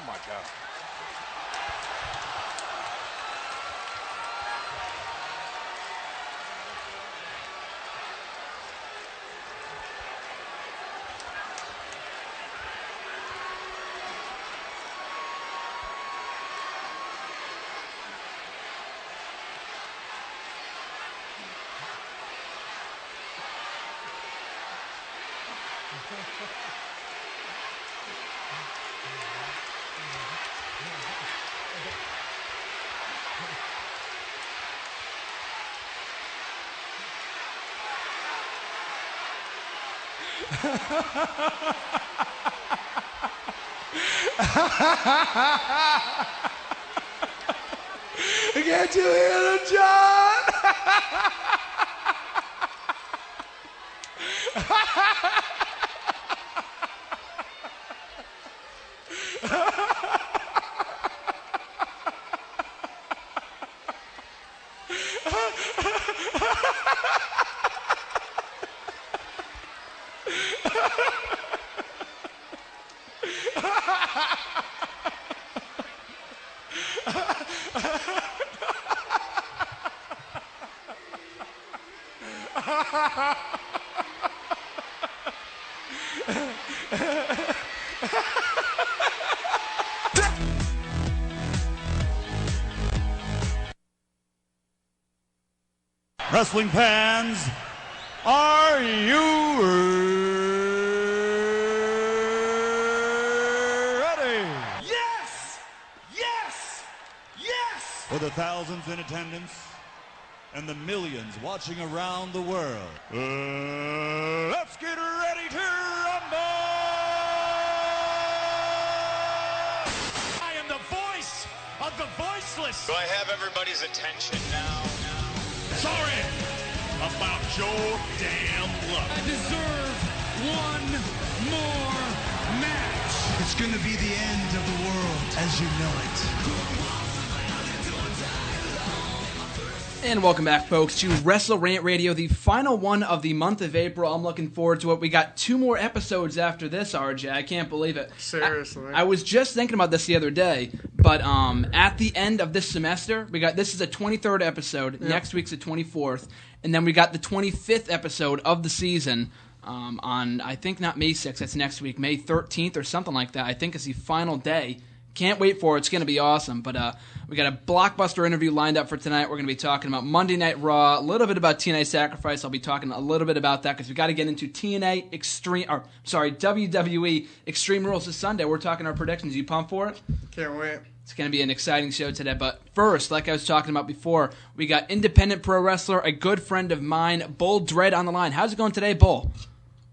Oh, my God. Can't you hear him, John? Wrestling fans, are you ready? Yes! Yes! Yes! For the thousands in attendance and the millions watching around the world, let's get ready to rumble! I am the voice of the voiceless. Do I have everybody's attention now? Sorry about your damn luck. I deserve one more match. It's going to be the end of the world as you know it. And welcome back, folks, to WrestleRant Radio, the final one of the month of April. I'm looking forward to it. We got 2 more episodes after this, RJ. I can't believe it. Seriously. I was just thinking about this the other day, but at the end of this semester, this is a 23rd episode. Yep. Next week's the 24th. And then we got the 25th episode of the season on, I think, not May 6th. That's next week. May 13th or something like that. I think it's the final day. Can't wait for it. It's going to be awesome. But we got a blockbuster interview lined up for tonight. We're going to be talking about Monday Night Raw, a little bit about TNA Sacrifice. I'll be talking a little bit about that because we got to get into WWE Extreme Rules this Sunday. We're talking our predictions. You pumped for it? Can't wait. It's going to be an exciting show today. But first, like I was talking about before, we got independent pro wrestler, a good friend of mine, Bull Dredd, on the line. How's it going today, Bull?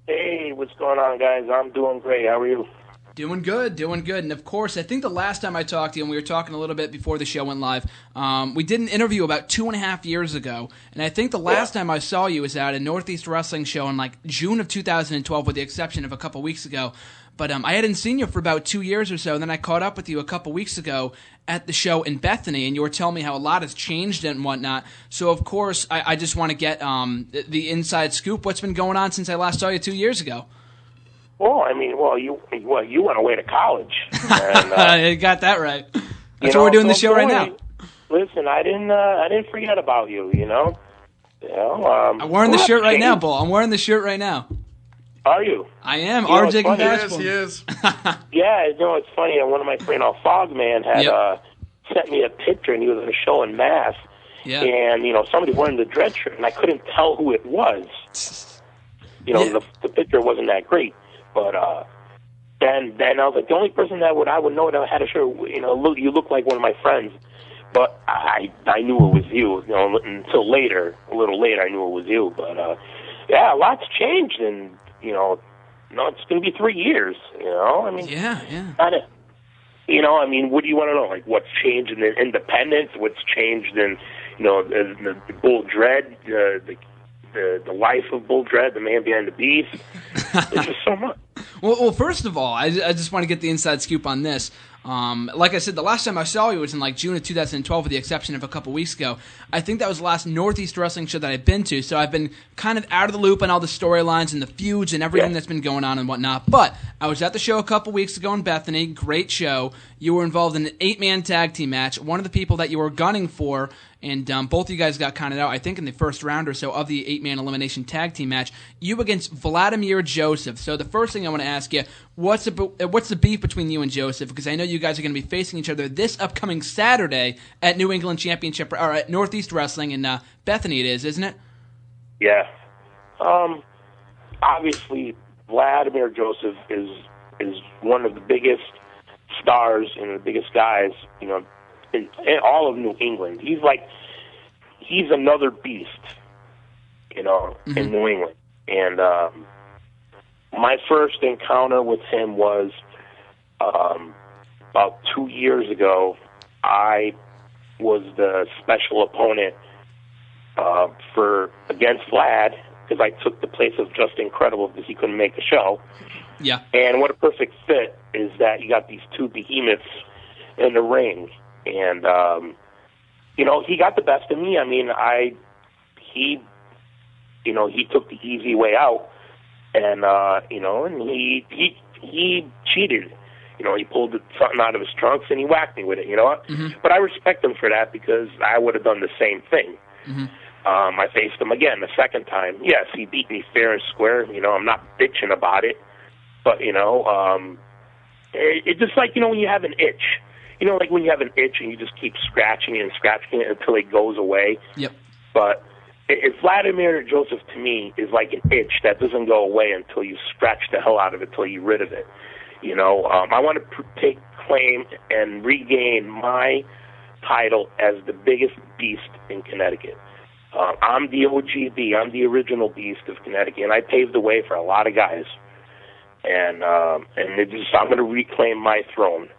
Hey, what's going on, guys? I'm doing great. How are you? Doing good. And of course, I think the last time I talked to you, and we were talking a little bit before the show went live, we did an interview about 2.5 years ago, and I think the last time I saw you was at a Northeast Wrestling show in like June of 2012, with the exception of a couple weeks ago. But I hadn't seen you for about 2 years or so, and then I caught up with you a couple weeks ago at the show in Bethany, and you were telling me how a lot has changed and whatnot. So, of course, I just want to get the inside scoop. What's been going on since I last saw you 2 years ago? Well, I mean, you went away to college. And, you got that right. That's why we're doing the show right now. Listen, I didn't forget about you. I'm wearing the shirt right now, Bull. I'm wearing the shirt right now. Are you? I am. RJ can vouch for me. He is. Yeah, it's funny. One of my friends, Fogman, had sent me a picture, and he was at a show in Mass. Yeah. And somebody wearing the Dredd shirt, and I couldn't tell who it was. The picture wasn't that great. But then I was like, the only person that I would know that had a shirt, you look like one of my friends. But I knew it was you. Until a little later, I knew it was you. But a lot's changed, and it's going to be 3 years. I mean, yeah. What do you want to know? Like, what's changed in the independence? What's changed in the Bull Dredd? The life of Bull Dredd, the man behind the beast. There's just so much. Well, first of all, I just want to get the inside scoop on this. Like I said, the last time I saw you was in like June of 2012, with the exception of a couple weeks ago. I think that was the last Northeast Wrestling show that I've been to, so I've been kind of out of the loop on all the storylines and the feuds and everything that's been going on and whatnot. But I was at the show a couple weeks ago in Bethany. Great show. you were involved in an 8-man tag team match. One of the people that you were gunning for, and both of you guys got counted out, I think, in the first round or so of the 8-man elimination tag team match. You against Vladimir Joesph. So the first thing I want to ask you, what's the beef between you and Joesph? Because I know you guys are going to be facing each other this upcoming Saturday at New England Championship, or at Northeast Wrestling in Bethany. It is, isn't it? Yeah. Obviously, Vladimir Joesph is one of the biggest stars and the biggest guys, in all of New England. He's another beast, in New England. And my first encounter with him was about 2 years ago. I was the special opponent against Vlad, because I took the place of Just Incredible because he couldn't make the show. Yeah. And what a perfect fit is that you got these two behemoths in the ring. And, he got the best of me. I mean, he took the easy way out. And, and he cheated. He pulled something out of his trunks and he whacked me with it, Mm-hmm. But I respect him for that because I would have done the same thing. Mm-hmm. I faced him again the second time. Yes, he beat me fair and square. I'm not bitching about it. But, it's just like, when you have an itch. Like when you have an itch and you just keep scratching it and scratching it until it goes away. Yep. But Vladimir Joesph, to me, is like an itch that doesn't go away until you scratch the hell out of it, until you're rid of it. I want to take claim and regain my title as the biggest beast in Connecticut. I'm the OGB. I'm the original beast of Connecticut, and I paved the way for a lot of guys. And I'm going to reclaim my throne.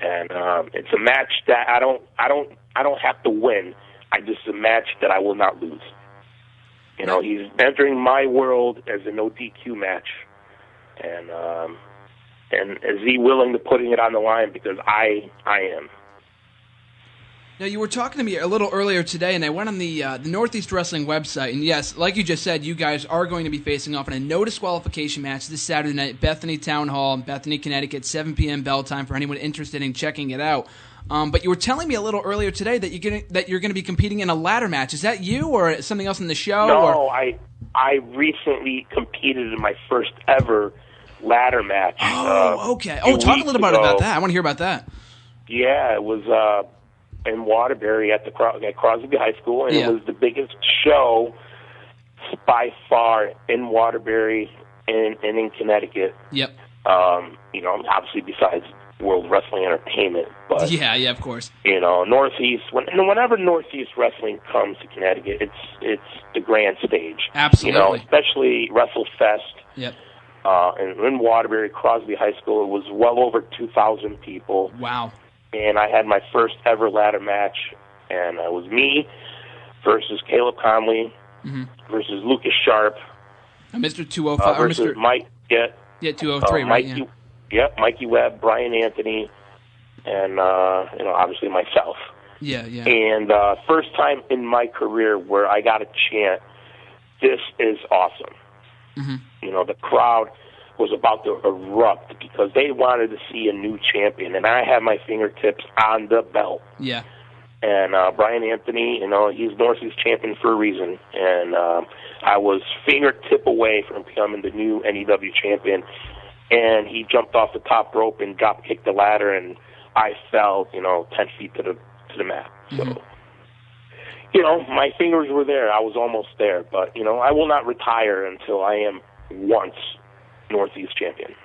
And it's a match that I don't have to win. It's a match that I will not lose. He's entering my world as a no DQ match, and is he willing to putting it on the line? Because I am. Now, you were talking to me a little earlier today, and I went on the Northeast Wrestling website, and yes, like you just said, you guys are going to be facing off in a no disqualification match this Saturday night, Bethany Town Hall, Bethany, Connecticut, 7 p.m. bell time for anyone interested in checking it out. But you were telling me a little earlier today that you're going to be competing in a ladder match. Is that you, or something else in the show? No, I recently competed in my first ever ladder match. Oh, okay. Oh, talk a little bit about that. I want to hear about that. Yeah, it was in Waterbury at Crosby High School, and it was the biggest show by far in Waterbury and in Connecticut. Yep. Obviously besides World Wrestling Entertainment, but yeah, of course. Northeast. Whenever Northeast Wrestling comes to Connecticut, it's the grand stage. Absolutely. Especially WrestleFest. Yep. And in Waterbury, Crosby High School, it was well over 2,000 people. Wow. And I had my first ever ladder match, and it was me versus Caleb Conley versus Lucas Sharp. Mr. 205. Versus Mr. Mike. Yeah, 203, right? Mikey, yeah. Mikey Webb, Brian Anthony, and obviously myself. Yeah. And first time in my career where I got a chant, "This is awesome." Mm-hmm. The crowd was about to erupt because they wanted to see a new champion, and I had my fingertips on the belt. Yeah. And Brian Anthony, he's Northeast champion for a reason, and I was fingertip away from becoming the new NEW champion, and he jumped off the top rope and drop kicked the ladder, and I fell, 10 feet to the mat. Mm-hmm. So, my fingers were there. I was almost there, but I will not retire until I am once Northeast champion.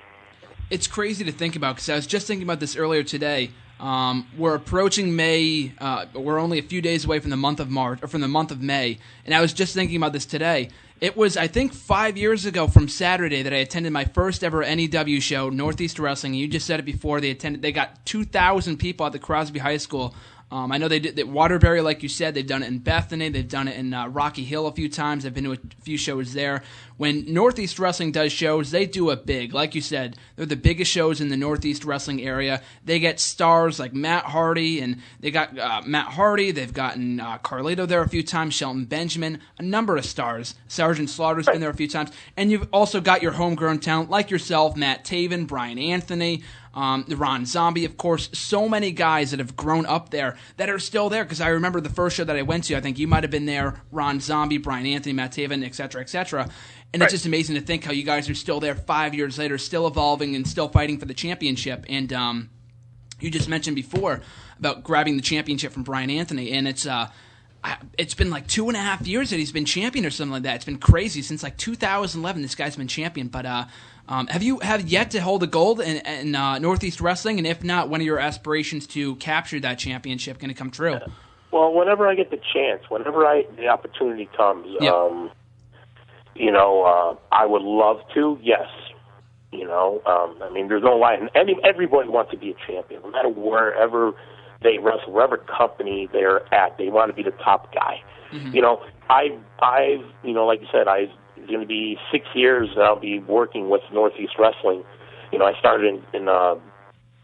It's crazy to think about, because I was just thinking about this earlier today. We're approaching May. We're only a few days away from the month of March, or from the month of May, and I was just thinking about this today. It was, I think, 5 years ago from Saturday that I attended my first ever NEW show, Northeast Wrestling. You just said it before. They got 2,000 people at the Crosby High School. I know they did at Waterbury, like you said. They've done it in Bethany. They've done it in Rocky Hill a few times. I've been to a few shows there. When Northeast Wrestling does shows, they do it big. Like you said, they're the biggest shows in the Northeast Wrestling area. They get stars like Matt Hardy, and they got Matt Hardy. They've gotten Carlito there a few times, Shelton Benjamin, a number of stars. Sergeant Slaughter's been there a few times. And you've also got your homegrown talent like yourself, Matt Taven, Brian Anthony. Ron Zombie, of course, so many guys that have grown up there that are still there, because I remember the first show that I went to, I think you might have been there, Ron Zombie, Brian Anthony, Matt Taven, et cetera, and it's just amazing to think how you guys are still there 5 years later, still evolving and still fighting for the championship. And you just mentioned before about grabbing the championship from Brian Anthony, and it's been like 2.5 years that he's been champion or something like that. It's been crazy. Since like 2011, this guy's been champion. But have you yet to hold the gold in Northeast Wrestling? And if not, when are your aspirations to capture that championship going to come true? Well, whenever I get the chance, whenever the opportunity comes, I would love to, yes. I mean, there's no lie. Everybody wants to be a champion, no matter wherever they wrestle, wherever company they're at, they want to be the top guy. Mm-hmm. I've like you said, it's going to be 6 years that I'll be working with Northeast Wrestling. I started in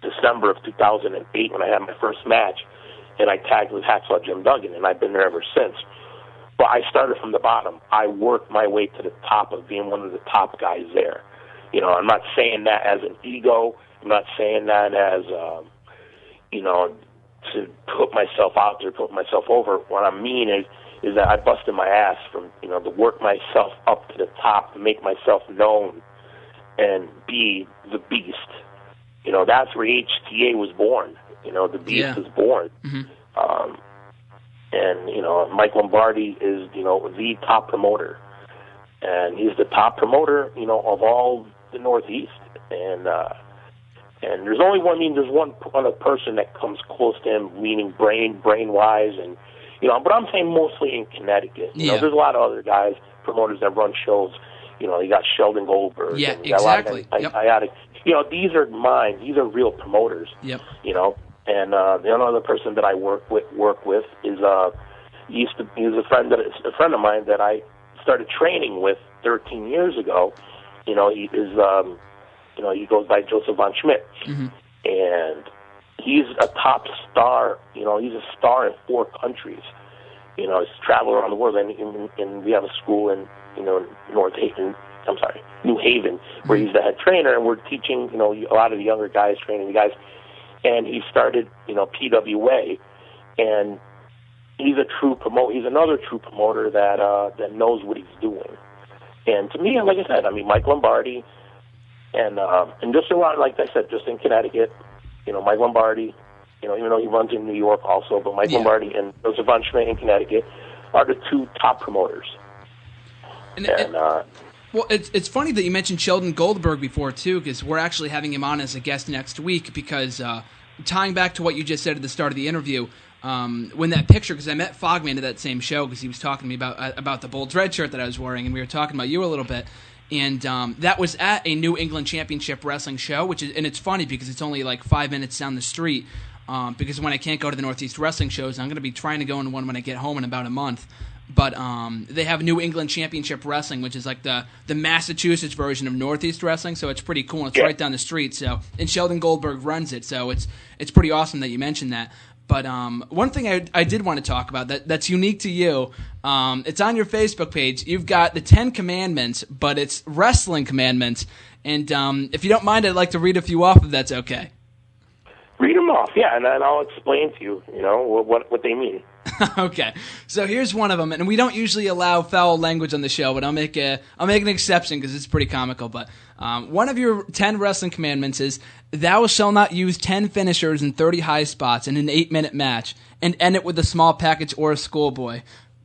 December of 2008 when I had my first match, and I tagged with Hacksaw Jim Duggan, and I've been there ever since. But I started from the bottom. I worked my way to the top of being one of the top guys there. I'm not saying that as an ego. I'm not saying that as, to put myself out there, put myself over. What I mean is that I busted my ass to work myself up to the top, to make myself known and be the beast. That's where HTA was born. The beast was born. Mm-hmm. And Mike Lombardi is, the top promoter. And he's the top promoter, of all the Northeast. And there's only one other person that comes close to him, meaning brain-wise, and but I'm saying mostly in Connecticut. There's a lot of other guys, promoters that run shows. You got Sheldon Goldberg. Yeah, and exactly. These are mine. These are real promoters. Yep. And the other person that I work with is he's a friend of mine that I started training with 13 years ago. He is. He goes by Joseph von Schmidt, mm-hmm. and he's a top star. He's a star in 4 countries. He's traveled around the world, and we have a school in New Haven, where he's the head trainer, and we're teaching a lot of the younger guys, training the guys. And he started PWA, and he's a true promoter. He's another true promoter that knows what he's doing. And to me, like I said, Mike Lombardi. And just a lot, like I said, just in Connecticut, Mike Lombardi, even though he runs in New York also, but Mike Lombardi and Joseph von Schmidt in Connecticut are the 2 top promoters. Well, it's funny that you mentioned Sheldon Goldberg before, too, because we're actually having him on as a guest next week, because tying back to what you just said at the start of the interview, when that picture, because I met Fogman at that same show, because he was talking to me about the Bull Dredd shirt that I was wearing, and we were talking about you a little bit. And that was at a New England Championship Wrestling show, and it's funny because it's only like 5 minutes down the street. Because when I can't go to the Northeast Wrestling shows, I'm going to be trying to go into one when I get home in about a month. But they have New England Championship Wrestling, which is like the Massachusetts version of Northeast Wrestling, so it's pretty cool. It's right down the street. So, and Sheldon Goldberg runs it, so it's pretty awesome that you mentioned that. But one thing I did want to talk about that's unique to you, it's on your Facebook page. You've got the 10 Commandments, but it's wrestling commandments. And if you don't mind, I'd like to read a few off if that's okay. Read them off, yeah, and then I'll explain to you, what they mean. Okay, so here's one of them, and we don't usually allow foul language on the show, but I'll make an exception because it's pretty comical. But one of your 10 wrestling commandments is, "Thou shalt not use 10 finishers and 30 high spots in an 8-minute match, and end it with a small package or a schoolboy.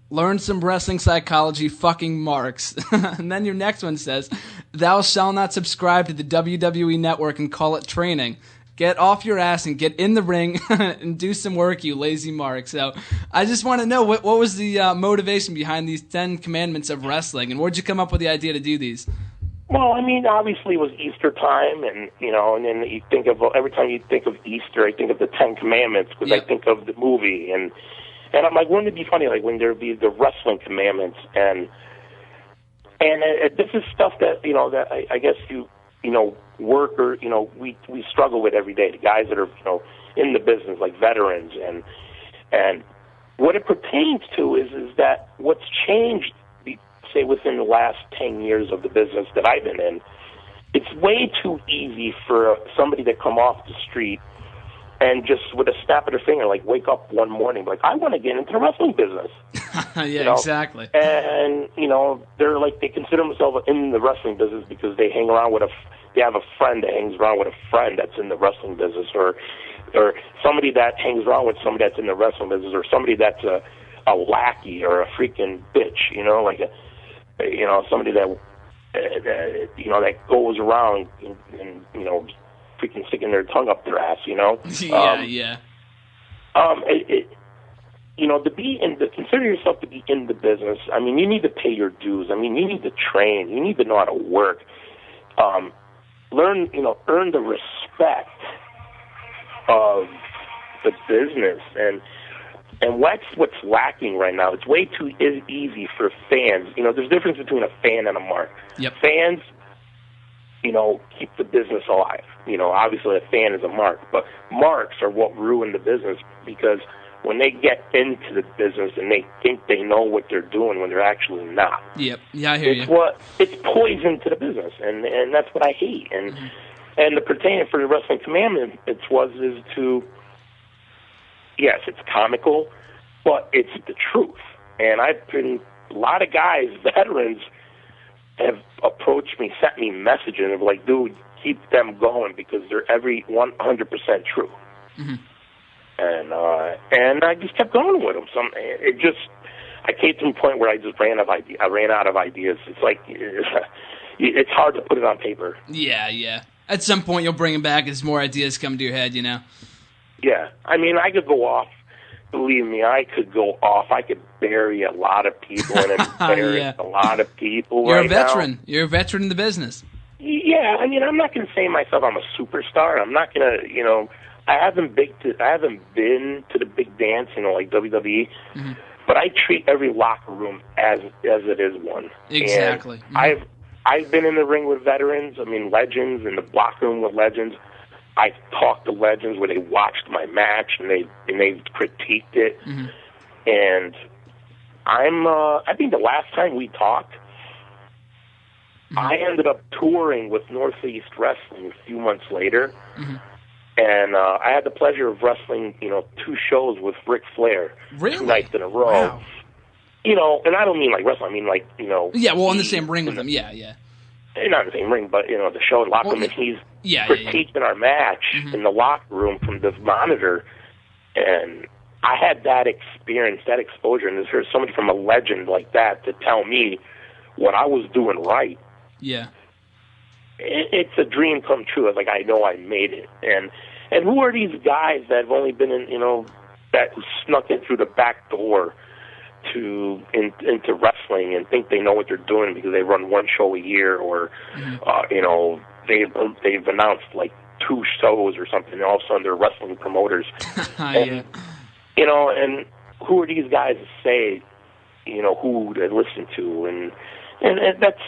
Learn some wrestling psychology, fucking marks." And then your next one says, "Thou shalt not subscribe to the WWE Network and call it training. Get off your ass and get in the ring and do some work, you lazy mark." So I just want to know, what was the motivation behind these 10 commandments of wrestling, and where'd you come up with the idea to do these? Well, obviously it was Easter time, and then you think of, every time you think of Easter, I think of the 10 Commandments, because I think of the movie, and I'm like, wouldn't it be funny, like, when there'd be the wrestling commandments, and this is stuff that, that I guess you work, or, we struggle with every day, the guys that are, in the business, like veterans, and what it pertains to is that what's changed, say, within the last 10 years of the business that I've been in, it's way too easy for somebody to come off the street and just with a snap of their finger, like, wake up one morning, like, I want to get into the wrestling business. Yeah, exactly. And, they're like, they consider themselves in the wrestling business because they hang around with they have a friend that hangs around with a friend that's in the wrestling business, or somebody that hangs around with somebody that's in the wrestling business, or somebody that's a lackey or a freaking bitch, somebody that that goes around and freaking sticking their tongue up their ass, Yeah. To consider yourself to be in the business, I mean, you need to pay your dues. I mean, you need to train. You need to know how to work. Earn the respect of the business, and that's what's lacking right now. It's way too easy for fans. There's a difference between a fan and a mark. Yep. Fans, keep the business alive. Obviously a fan is a mark, but marks are what ruin the business, because when they get into the business and they think they know what they're doing when they're actually not. Yep. Yeah, I hear you. It's poison to the business, and that's what I hate. And the pertaining for the Wrestling Commandment, yes, it's comical, but it's the truth. And a lot of guys, veterans, have approached me, sent me messages of like, dude, keep them going because they're every 100% true. Mm-hmm. And I just kept going with them. I came to a point where I just ran out of ideas. It's like it's hard to put it on paper. Yeah. At some point, you'll bring them back as more ideas come to your head. Yeah, I mean, I could go off. Believe me, I could go off. I could bury a lot of people and embarrass a lot of people. You're a veteran. Now. You're a veteran in the business. Yeah, I mean, I'm not going to say myself I'm a superstar. I'm not going to, I haven't been to the big dance, like WWE. Mm-hmm. But I treat every locker room as it is one. Exactly. And I've been in the ring with veterans. I mean, legends, in the locker room with legends. I talked to legends where they watched my match and they critiqued it. Mm-hmm. And I think the last time we talked, mm-hmm. I ended up touring with Northeast Wrestling a few months later. Mm-hmm. And I had the pleasure of wrestling, 2 shows with Ric Flair. Really? 2 nights in a row. Wow. And I don't mean like wrestling, I mean like, Yeah, well, in the same ring with him, yeah. Not in the same ring, but, the show in locker room, and he's critiquing our match mm-hmm. in the locker room from the monitor. And I had that experience, that exposure, and there's somebody from a legend like that to tell me what I was doing right. Yeah. It's a dream come true. Like, I know I made it. And who are these guys that have only been in, that snuck in through the back door into wrestling and think they know what they're doing because they run 1 show a year, or mm-hmm. They've announced like 2 shows or something, and all of a sudden they're wrestling promoters. And, and who are these guys to say, who to listen to, and that's,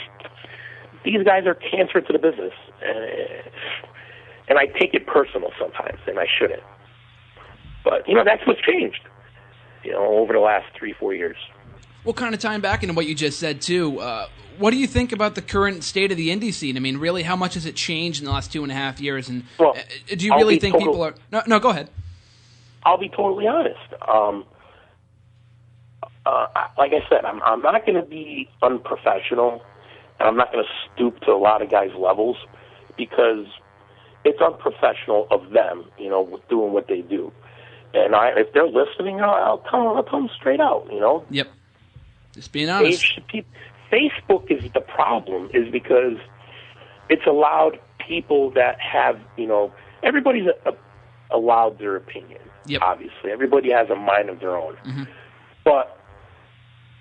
these guys are cancer to the business, and I take it personal sometimes, and I shouldn't. But that's what's changed. Over the last 3-4 years. Well, kind of tying back into what you just said, too, what do you think about the current state of the indie scene? I mean, really, how much has it changed in the last 2.5 years? And do you really think people are... No, go ahead. I'll be totally honest. Like I said, I'm not going to be unprofessional, and I'm not going to stoop to a lot of guys' levels, because it's unprofessional of them, doing what they do. And if they're listening, I'll tell them straight out, Yep. Just being honest. Facebook is the problem, is because it's allowed people that have, everybody's allowed their opinion. Yep. Obviously. Everybody has a mind of their own. Mm-hmm. But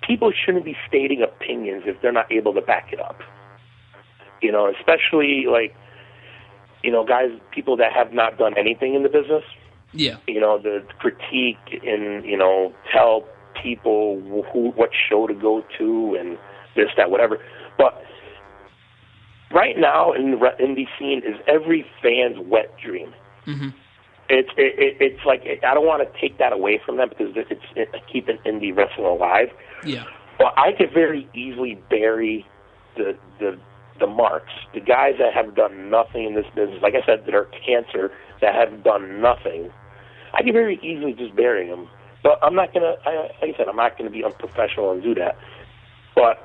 people shouldn't be stating opinions if they're not able to back it up. Especially like, guys, people that have not done anything in the business. Yeah. The critique and, tell people what show to go to and this, that, whatever. But right now in the indie scene is every fan's wet dream. Mm-hmm. It's like, I don't want to take that away from them because it's keeping indie wrestling alive. Yeah. But I could very easily bury the the marks, the guys that have done nothing in this business, like I said, that are cancer, that have done nothing, I can very easily just bury them. But I'm not gonna, like I said, I'm not gonna be unprofessional and do that. But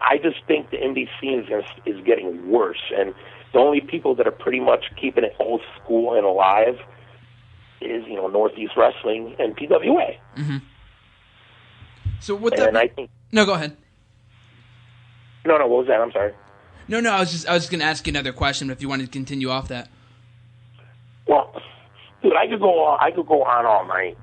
I just think the indie scene is getting worse, and the only people that are pretty much keeping it old school and alive is, Northeast Wrestling and PWA. Mm-hmm. So what that? I think. No, go ahead. No, what was that? I'm sorry. No, I was just going to ask you another question, but if you wanted to continue off that. Well, dude, I could go on all night.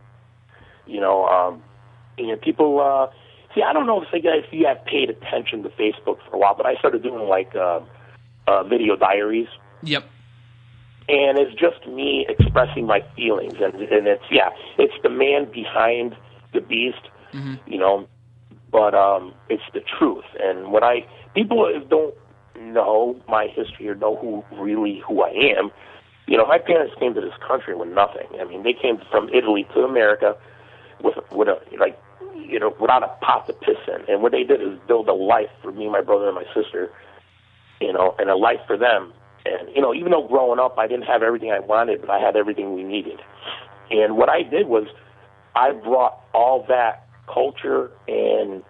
People. See, I don't know if you have paid attention to Facebook for a while, but I started doing video diaries. Yep. And it's just me expressing my feelings, and it's the man behind the beast, but it's the truth. And people don't know my history or know who I am. My parents came to this country with nothing. I mean, they came from Italy to America without a pot to piss in. And what they did is build a life for me, my brother, and my sister, and a life for them. And, even though growing up I didn't have everything I wanted, but I had everything we needed. And what I did was I brought all that culture and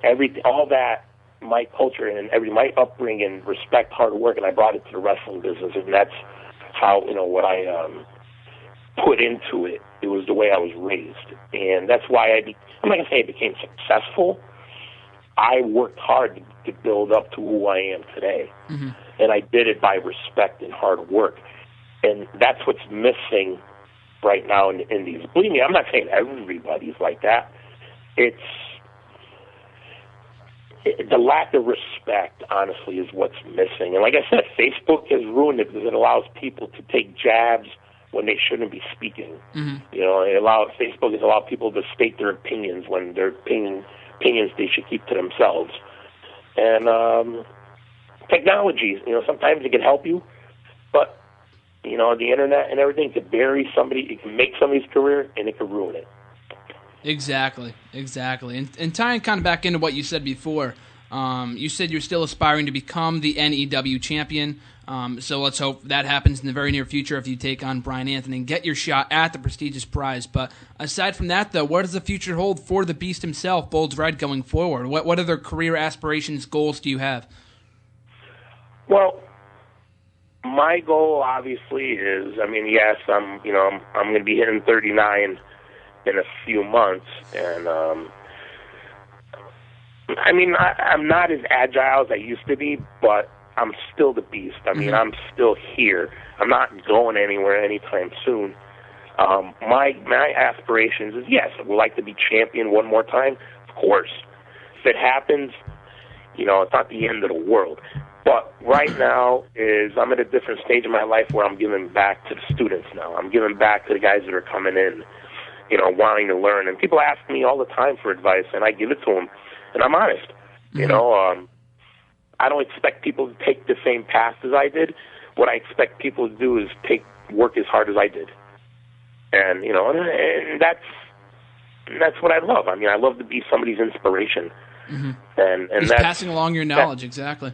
everything, all that, my culture and my upbringing, respect, hard work, and I brought it to the wrestling business. And that's how, what I put into it. It was the way I was raised. And that's why I'm not going to say I became successful. I worked hard to build up to who I am today. Mm-hmm. And I did it by respect and hard work. And that's what's missing right now in the indies. Believe me, I'm not saying everybody's like that. It's the lack of respect, honestly, is what's missing. And like I said, Facebook has ruined it because it allows people to take jabs when they shouldn't be speaking. Mm-hmm. Facebook has allowed people to state their opinions when their opinions they should keep to themselves. And technology, sometimes it can help you, but the internet and everything can bury somebody. It can make somebody's career, and it can ruin it. Exactly. And tying kind of back into what you said before, you said you're still aspiring to become the NEW champion. So let's hope that happens in the very near future if you take on Brian Anthony and get your shot at the prestigious prize. But aside from that, though, what does the future hold for the Beast himself, Bull Dredd, going forward? What other career aspirations, goals do you have? Well, my goal obviously is, yes, I'm going to be hitting 39 in a few months, and I'm not as agile as I used to be, but I'm still the beast. I'm still here. I'm not going anywhere anytime soon. My aspirations is, yes, I would like to be champion one more time, of course. If it happens, it's not the end of the world. But right now I'm at a different stage in my life where I'm giving back to the students now. I'm giving back to the guys that are coming in, wanting to learn. And people ask me all the time for advice, and I give it to them. And I'm honest. Mm-hmm. I don't expect people to take the same path as I did. What I expect people to do is work as hard as I did. And, and that's what I love. I love to be somebody's inspiration. Mm-hmm. And just that's passing along your knowledge, exactly.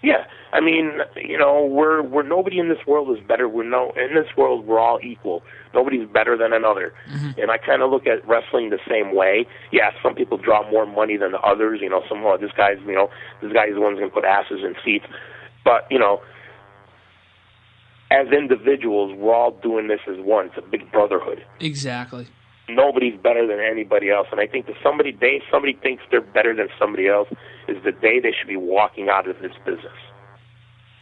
Yeah, we're nobody in this world is better. In this world we're all equal. Nobody's better than another. Mm-hmm. And I kind of look at wrestling the same way. Yeah, some people draw more money than the others. This guy's the one's gonna put asses in seats. But as individuals, we're all doing this as one. It's a big brotherhood. Exactly. Nobody's better than anybody else, and I think that somebody thinks they're better than somebody else is the day they should be walking out of this business.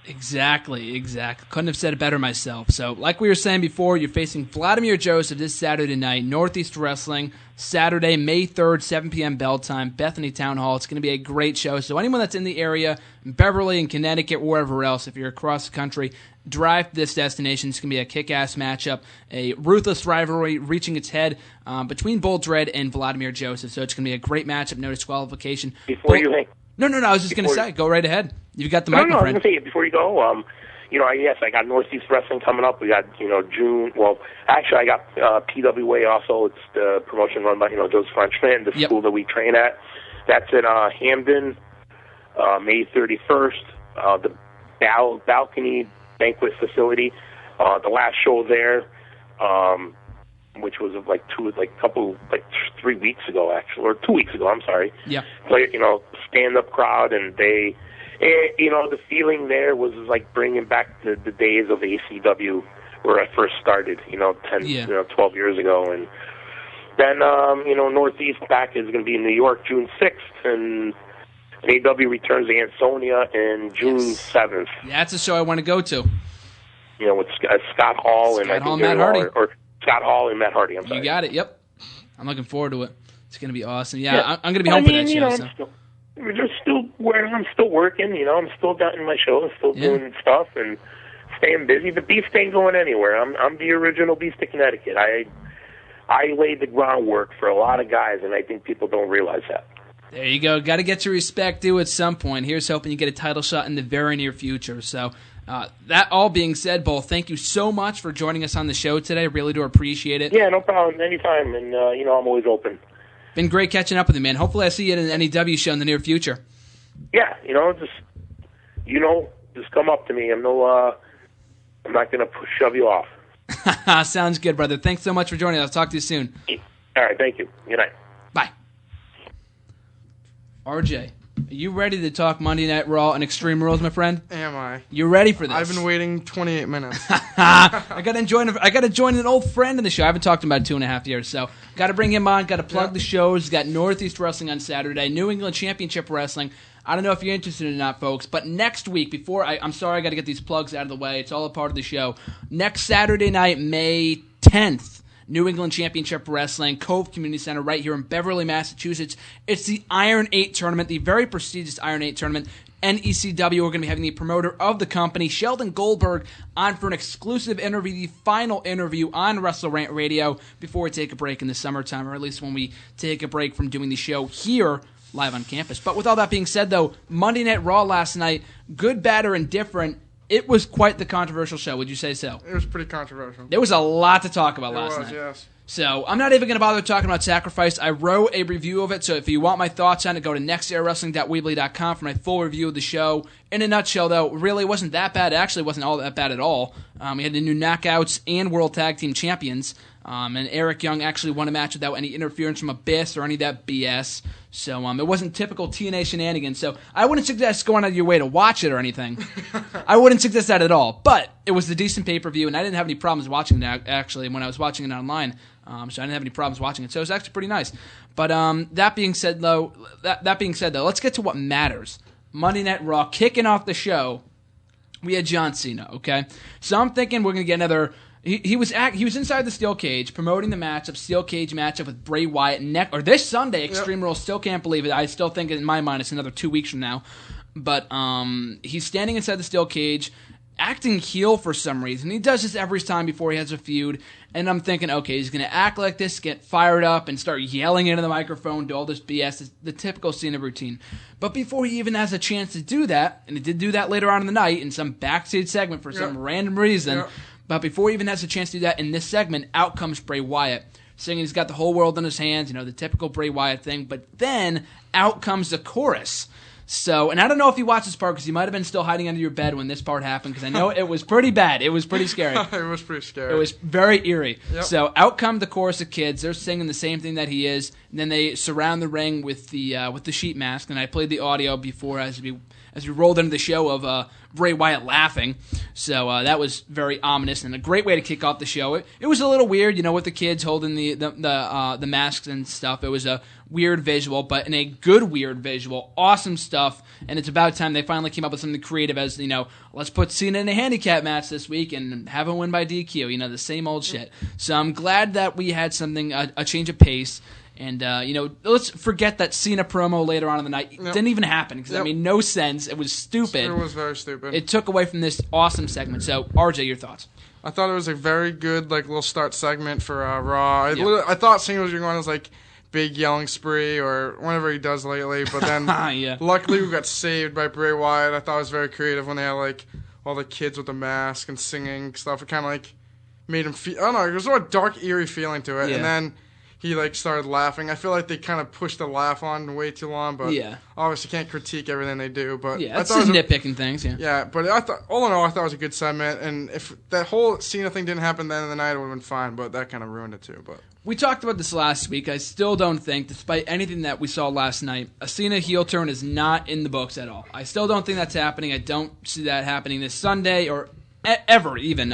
Exactly. Couldn't have said it better myself. So, like we were saying before, you're facing Vladimir Joesph this Saturday night, Northeast Wrestling, Saturday, May 3rd, 7 p.m. bell time, Bethany Town Hall. It's going to be a great show. So anyone that's in the area, Beverly and Connecticut, wherever else, if you're across the country, drive to this destination. It's going to be a kick-ass matchup, a ruthless rivalry reaching its head between Bull Dredd and Vladimir Joesph. So it's going to be a great matchup, no disqualification. No, I was just going to say, go right ahead. You've got the mic, I was going to say, before you go, yes, I got Northeast Wrestling coming up. We got, June. Well, actually, I got PWA also. It's the promotion run by, Joseph Frenchman, the school that we train at. That's at Hamden, May 31st. The balcony banquet facility. The last show there, which was 3 weeks ago, actually, or 2 weeks ago. I'm sorry. Yeah. Play, stand-up crowd, and they, the feeling there was like bringing back the days of ACW where I first started. 12 years ago, and then Northeast back is going to be in New York, June 6th, and AEW returns to Ansonia in June 7th. Yeah, that's a show I want to go to. With Scott Hall and Matt Hardy. Or Scott Hall and Matt Hardy. I'm sorry. You got it. Yep. I'm looking forward to it. It's going to be awesome. Yeah. I'm going to be home for that show. I'm still working. I'm still getting my show. I'm still doing stuff and staying busy. The Beast ain't going anywhere. I'm the original Beast of Connecticut. I laid the groundwork for a lot of guys, and I think people don't realize that. There you go. Got to get your respect due at some point. Here's hoping you get a title shot in the very near future. So, that all being said, Bull, thank you so much for joining us on the show today. Really do appreciate it. Yeah, no problem. Anytime. And, I'm always open. Been great catching up with you, man. Hopefully I see you at an NEW show in the near future. Yeah, just come up to me. I'm not going to shove you off. Sounds good, brother. Thanks so much for joining us. I'll talk to you soon. All right, thank you. Good night. Bye. RJ, are you ready to talk Monday Night Raw and Extreme Rules, my friend? Am I? You ready for this? I've been waiting 28 minutes. I got to join an old friend in the show. I haven't talked to him about 2.5 years, so got to bring him on. Got to plug the shows. Got Northeast Wrestling on Saturday, New England Championship Wrestling. I don't know if you're interested or not, folks, but next week, I'm sorry, I got to get these plugs out of the way. It's all a part of the show. Next Saturday night, May 10th, New England Championship Wrestling, Cove Community Center, right here in Beverly, Massachusetts. It's the Iron 8 tournament, the very prestigious Iron 8 tournament. NECW, we're going to be having the promoter of the company, Sheldon Goldberg, on for an exclusive interview, the final interview on WrestleRant Radio before we take a break in the summertime, or at least when we take a break from doing the show here live on campus. But with all that being said, though, Monday Night Raw last night, good, bad, or indifferent, it was quite the controversial show. Would you say so? It was pretty controversial. There was a lot to talk about last night. Yes. So I'm not even going to bother talking about Sacrifice. I wrote a review of it, so if you want my thoughts on it, go to nextairwrestling.weebly.com for my full review of the show. In a nutshell, though, really wasn't that bad. It actually wasn't all that bad at all. We had the new Knockouts and World Tag Team Champions, and Eric Young actually won a match without any interference from Abyss or any of that BS. So it wasn't typical TNA shenanigans. So I wouldn't suggest going out of your way to watch it or anything. I wouldn't suggest that at all. But it was a decent pay-per-view, and I didn't have any problems watching it, actually, when I was watching it online. So I didn't have any problems watching it. So it was actually pretty nice. But that being said, though, let's get to what matters. Monday Night Raw, kicking off the show, we had John Cena, okay? So I'm thinking we're going to get another... He was inside the steel cage promoting the matchup, steel cage matchup with Bray Wyatt this Sunday. Extreme Rules, still can't believe it. I still think in my mind it's another 2 weeks from now. But he's standing inside the steel cage, acting heel for some reason. He does this every time before he has a feud, and I'm thinking, okay, he's going to act like this, get fired up, and start yelling into the microphone, do all this BS, the typical Cena routine. But before he even has a chance to do that, and he did do that later on in the night in some backstage segment for some random reason, but before he even has a chance to do that in this segment, out comes Bray Wyatt, singing he's got the whole world in his hands, the typical Bray Wyatt thing, but then out comes the chorus. So, and I don't know if you watched this part because you might have been still hiding under your bed when this part happened because I know it was pretty bad. It was pretty scary. It was pretty scary. It was very eerie. Yep. So out come the chorus of kids. They're singing the same thing that he is. And then they surround the ring with the sheet mask. And I played the audio before as we rolled into the show of Bray Wyatt laughing. So that was very ominous and a great way to kick off the show. It was a little weird, with the kids holding the masks and stuff. It was a weird visual, but in a good weird visual. Awesome stuff. And it's about time they finally came up with something creative as, let's put Cena in a handicap match this week and have him win by DQ. The same old shit. So I'm glad that we had something, a change of pace. And, let's forget that Cena promo later on in the night. It didn't even happen because that made no sense. It was stupid. It was very stupid. It took away from this awesome segment. So, RJ, your thoughts? I thought it was a very good, little start segment for Raw. I thought Cena was going to go on his, big yelling spree or whatever he does lately. But then, luckily, we got saved by Bray Wyatt. I thought it was very creative when they had, all the kids with the mask and singing stuff. It kind of, made him feel... I don't know. There was a dark, eerie feeling to it. Yeah. And then... he like started laughing. I feel like they kind of pushed the laugh on way too long, but obviously can't critique everything they do. But that's just nitpicking things. Yeah, but I thought all in all, I thought it was a good segment, and if that whole Cena thing didn't happen at the end of the night, it would have been fine. But that kind of ruined it too. But we talked about this last week. I still don't think, despite anything that we saw last night, a Cena heel turn is not in the books at all. I still don't think that's happening. I don't see that happening this Sunday or ever even.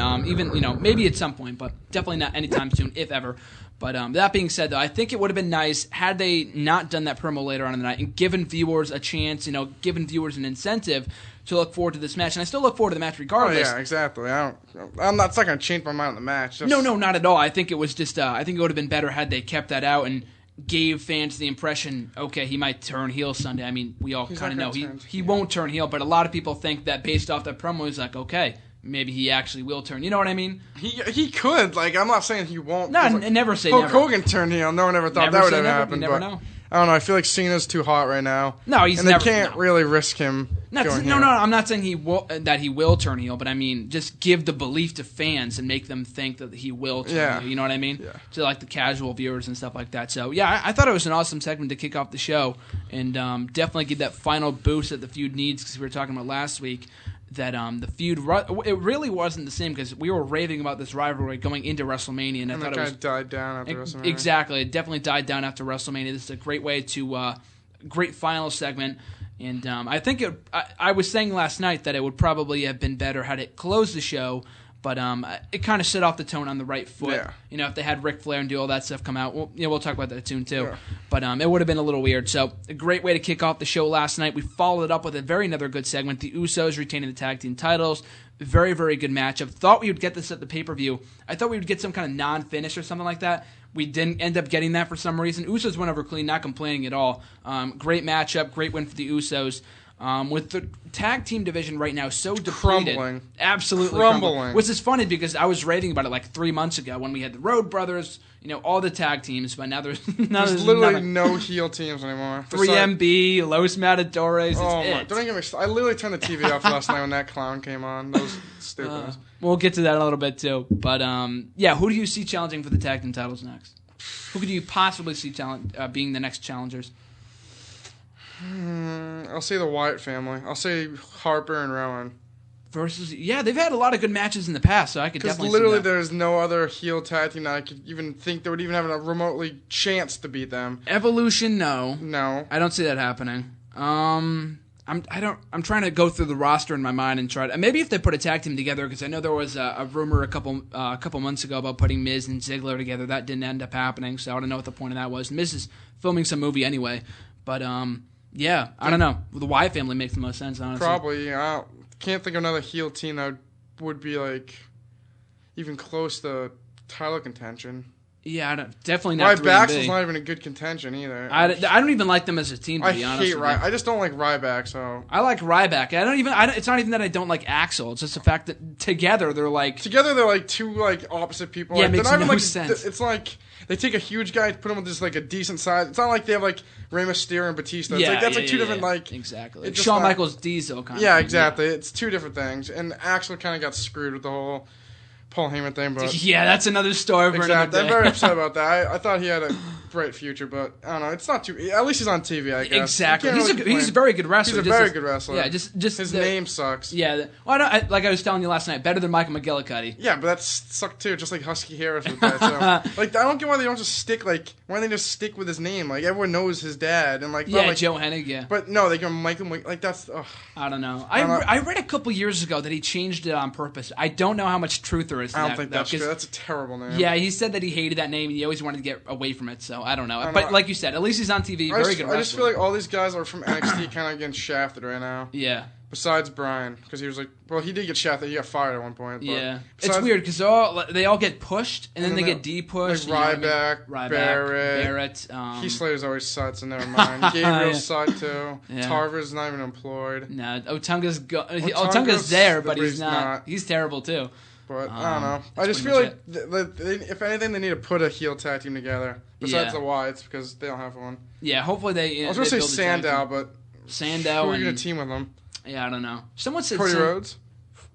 Maybe at some point, but definitely not anytime soon, if ever. But that being said, though, I think it would have been nice had they not done that promo later on in the night and given viewers a chance, given viewers an incentive to look forward to this match. And I still look forward to the match regardless. Oh, yeah, exactly. It's not going to change my mind on the match. No, not at all. I think it was just, I think it would have been better had they kept that out and gave fans the impression, okay, he might turn heel Sunday. I mean, we all kind of know he won't turn heel, but a lot of people think that based off that promo, he's like, okay, maybe he actually will turn. You know what I mean? He could. Like, I'm not saying he won't. No, never say Hulk never. Hogan turned heel. No one ever thought that would ever happen. You never know. I don't know. I feel like Cena's too hot right now. No, he's never. And they can't really risk him going heel. No. I'm not saying he will turn heel, but I mean, just give the belief to fans and make them think that he will turn heel. You know what I mean? Yeah. To like the casual viewers and stuff like that. So yeah, I thought it was an awesome segment to kick off the show, and definitely give that final boost that the feud needs, because we were talking about last week that the feud, it really wasn't the same, because we were raving about this rivalry going into WrestleMania, and I thought it was died down after WrestleMania. Exactly, it definitely died down after WrestleMania. This is a great way to great final segment, and I think I was saying last night that it would probably have been better had it closed the show. But it kind of set off the tone on the right foot. Yeah. If they had Ric Flair and do all that stuff come out, we'll talk about that soon too. Yeah. But it would have been a little weird. So a great way to kick off the show last night. We followed it up with another good segment. The Usos retaining the tag team titles. Very, very good matchup. Thought we would get this at the pay-per-view. I thought we would get some kind of non-finish or something like that. We didn't end up getting that for some reason. Usos went over clean, not complaining at all. Great matchup. Great win for the Usos. With the tag team division right now so depleted. Crumbling. Absolutely crumbling. Which is funny because I was raving about it like 3 months ago when we had the Road Brothers, all the tag teams, but now there's literally no heel teams anymore. 3MB, Los Matadores, don't get me started. I literally turned the TV off last night when that clown came on. That was stupid. We'll get to that in a little bit too. But who do you see challenging for the tag team titles next? Who could you possibly see being the next challengers? I'll say the Wyatt family. I'll say Harper and Rowan. They've had a lot of good matches in the past, so I could definitely see that. Because literally there's no other heel tag team that I could even think that would even have a remotely chance to beat them. Evolution, no. No. I don't see that happening. I'm trying to go through the roster in my mind and try to, maybe if they put a tag team together, because I know there was a rumor a couple months ago about putting Miz and Ziggler together. That didn't end up happening, so I don't know what the point of that was. Miz is filming some movie anyway, but yeah, I don't know. The Wyatt family makes the most sense, honestly. Probably. I can't think of another heel team that would be like even close to title contention. Yeah, definitely not. Ryback's not even a good contention either. I don't even like them as a team, to be honest. I just don't like Ryback. So I like Ryback. It's not even that I don't like Axel. It's just the fact that together they're like two like opposite people. Yeah, like, it makes no sense. It's like they take a huge guy, put him with just like a decent size. It's not like they have like Rey Mysterio and Batista. It's two different like exactly. It's Shawn Michaels Diesel kind of. Yeah, exactly. Yeah. It's two different things, and Axel kind of got screwed with the whole Paul Heyman thing, but yeah, that's another story for another day. I'm very upset about that. I thought he had a bright future, but I don't know. It's not too. At least he's on TV, I guess. Exactly. He's a very good wrestler. He's a very good wrestler. Yeah, just his name sucks. Yeah. Well, like I was telling you last night, better than Michael McGillicuddy. Yeah, but that sucked too. Just like Husky Harris with that. So, like, I don't get why they don't just stick. Like, why don't they just stick with his name? Like, everyone knows his dad, and like Joe Hennig. Yeah. But no, they go Michael. Like that's. Ugh. I don't know. I read a couple years ago that he changed it on purpose. I don't know how much truth there is to that. I don't think that's true. That's a terrible name. Yeah, he said that he hated that name and he always wanted to get away from it, so I don't know. But like you said, at least he's on TV. Very good wrestler. I just feel like all these guys are from NXT kind of getting shafted right now. Yeah. Besides Brian, because he was like, well, he did get shafted. He got fired at one point. But yeah. It's weird because they all get pushed and then they get de-pushed. Like Ryback, Barrett. Heath Slater's always sucks, and never mind. Gabriel sucked too. Yeah. Tarver's not even employed. No, Otunga's there, but he's not. He's terrible too. But I don't know. I just feel like if anything, they need to put a heel tag team together besides the Wyatts because they don't have one. Yeah, hopefully they. I was gonna say Sandow, but Sandow. Who are you gonna team with them? Yeah, I don't know. Someone said Cody Rhodes.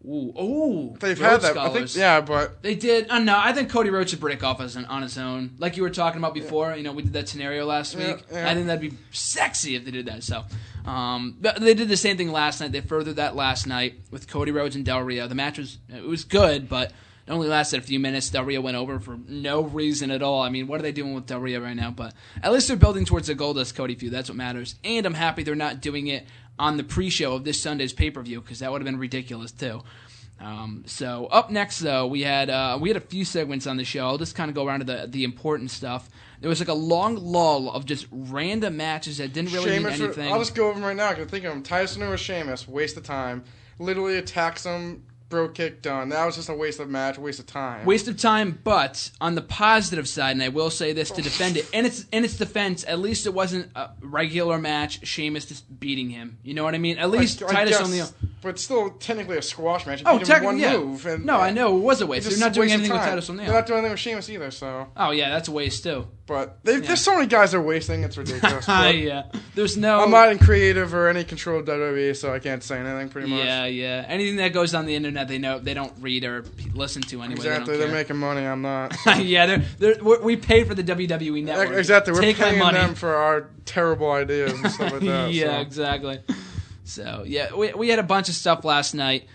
Ooh. They've Rhodes had that. Scholars. I think, yeah, but They did. No, I think Cody Rhodes should break off on his own. Like you were talking about before, we did that scenario last week. Yeah. I think that'd be sexy if they did that. So, they did the same thing last night. They furthered that last night with Cody Rhodes and Del Rio. The match was good, but it only lasted a few minutes. Del Rio went over for no reason at all. I mean, what are they doing with Del Rio right now? But at least they're building towards the Goldust Cody feud. That's what matters. And I'm happy they're not doing it on the pre-show of this Sunday's pay-per-view, because that would have been ridiculous too. So up next, though, we had a few segments on the show. I'll just kind of go around to the important stuff. There was like a long lull of just random matches that didn't really mean anything. I'll just go over them right now. I can think of them. Tyson or Sheamus, waste of time. Literally attacks him. Bro kick done. That was just a waste of match, waste of time. Waste of time, but on the positive side, and I will say this to defend it, in its defense, at least it wasn't a regular match, Sheamus just beating him. You know what I mean? At least Titus O'Neil. But still technically a squash match. Technically, yeah. Move. And, I know, it was a waste. They're not doing anything with Titus O'Neil. They're not doing anything with Sheamus either, so. Oh, yeah, that's a waste, too. But there's so many guys they're wasting, it's ridiculous. Yeah. There's no... I'm not in creative or any control of WWE, so I can't say anything pretty much. Yeah. Anything that goes on the internet, they don't read or listen to anyway. Exactly, they're making money, I'm not. So. Yeah, we pay for the WWE network. Exactly, we're paying money. them for our terrible ideas and stuff like that. Yeah, exactly. So, yeah, we had a bunch of stuff last night.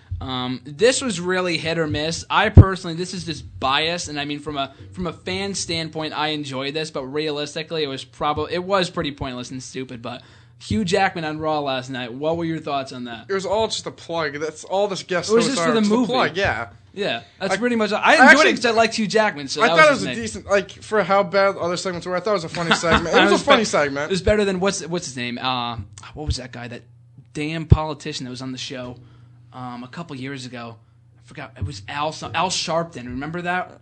This was really hit or miss. I personally, this is just bias, and I mean from a fan standpoint, I enjoy this, but realistically, it was pretty pointless and stupid. But Hugh Jackman on Raw last night. What were your thoughts on that? It was all just a plug. That's all this guest. It was just for the movie. Plug, yeah. Yeah, that's pretty much. I enjoyed it because I liked Hugh Jackman. So I thought it was a decent, for how bad other segments were. I thought it was a funny segment. It was a funny segment. It was better than what's his name? What was that guy? That damn politician that was on the show a couple years ago. I forgot. It was Al Sharpton. Remember that?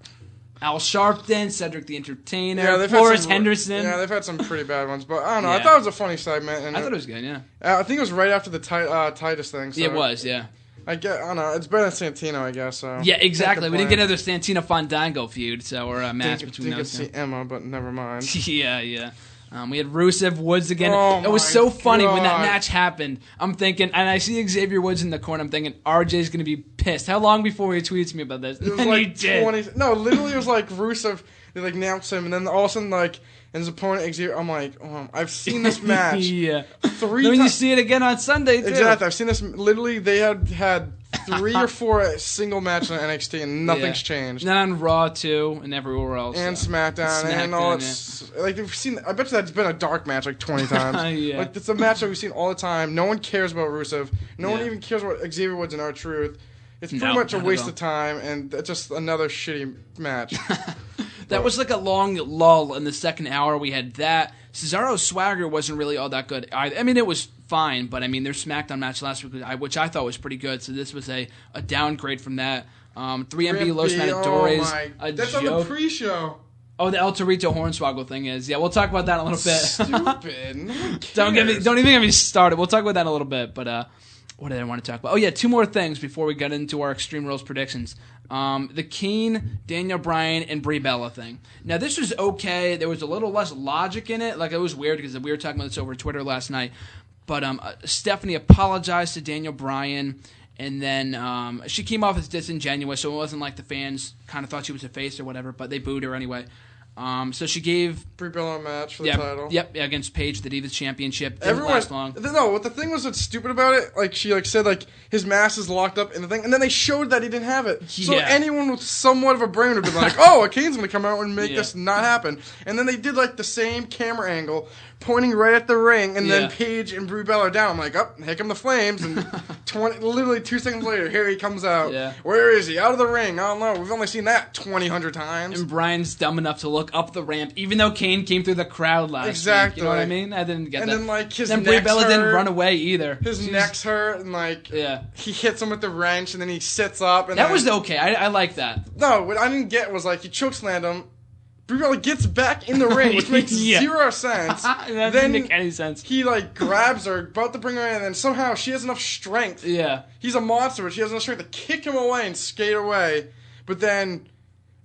Al Sharpton, Cedric the Entertainer, Forrest Henderson. Yeah, they've had some pretty bad ones, but I don't know. Yeah. I thought it was a funny segment. And I thought it was good. Yeah. I think it was right after the Titus thing. So it was. Yeah. I don't know. It's better than Santino, I guess. So. Yeah, exactly. We didn't get another Santino Fandango feud, or a match between those two. Didn't see Emma, but never mind. Yeah. We had Rusev Woods again. It was so funny when that match happened. I'm thinking, and I see Xavier Woods in the corner. I'm thinking RJ's gonna be pissed. How long before he tweets me about this? It was like 20. No, literally, it was like Rusev. They announced him, and then all of a sudden, and his opponent Xavier. I'm like, I've seen this match. Yeah. 3 times. Then you see it again on Sunday too. Exactly. I've seen this. Literally, they had 3 or 4 single matches on NXT, and nothing's changed. Not on Raw too, and everywhere else. And SmackDown, and all it's they've seen. I bet you that's been a dark match 20 times. Yeah. It's a match that we've seen all the time. No one cares about Rusev. No one even cares about Xavier Woods and R-Truth. It's pretty much a waste of time, and it's just another shitty match. That was like a long lull in the second hour. We had that. Cesaro's Swagger wasn't really all that good either. I mean, it was fine, but I mean, their SmackDown match last week, which I thought was pretty good, so this was a downgrade from that. 3MB Los Matadores. That's joke. On the pre-show. Oh, the El Torito Hornswoggle thing is. Yeah, we'll talk about that in a little bit. Stupid. No one cares. Don't even get me started. We'll talk about that in a little bit, but what did I want to talk about? Oh, yeah, 2 more things before we get into our Extreme Rules predictions. The Kane, Daniel Bryan, and Brie Bella thing. Now, this was okay. There was a little less logic in it. Like, it was weird because we were talking about this over Twitter last night. But Stephanie apologized to Daniel Bryan, and then she came off as disingenuous, so it wasn't like the fans kind of thought she was a face or whatever, but they booed her anyway. So she gave Brie Bella a match for the title. Yep, against Paige, the Divas Championship. Didn't last long. No, what the thing was that's stupid about it, she said his mask is locked up in the thing, and then they showed that he didn't have it. So anyone with somewhat of a brain would have been like, "Oh, Kane's gonna come out and make this not happen." And then they did the same camera angle, pointing right at the ring, and then Paige and Brie Bella are down. I'm like, here come the flames, and literally 2 seconds later, here he comes out. Yeah. Where is he? Out of the ring. I don't know. We've only seen that 2,000 times. And Bryan's dumb enough to look up the ramp, even though Kane came through the crowd last week. You know what I mean? I didn't get that. And then his then Brie Bella didn't run away either. His neck's hurt, and he hits him with the wrench, and then he sits up. And that was okay. I like that. No, what I didn't get was he chokeslammed him. Brie Bella gets back in the ring, which makes 0 sense. That doesn't make any sense. He grabs her, about to bring her in, and then somehow she has enough strength. Yeah. He's a monster, but she has enough strength to kick him away and skate away. But then,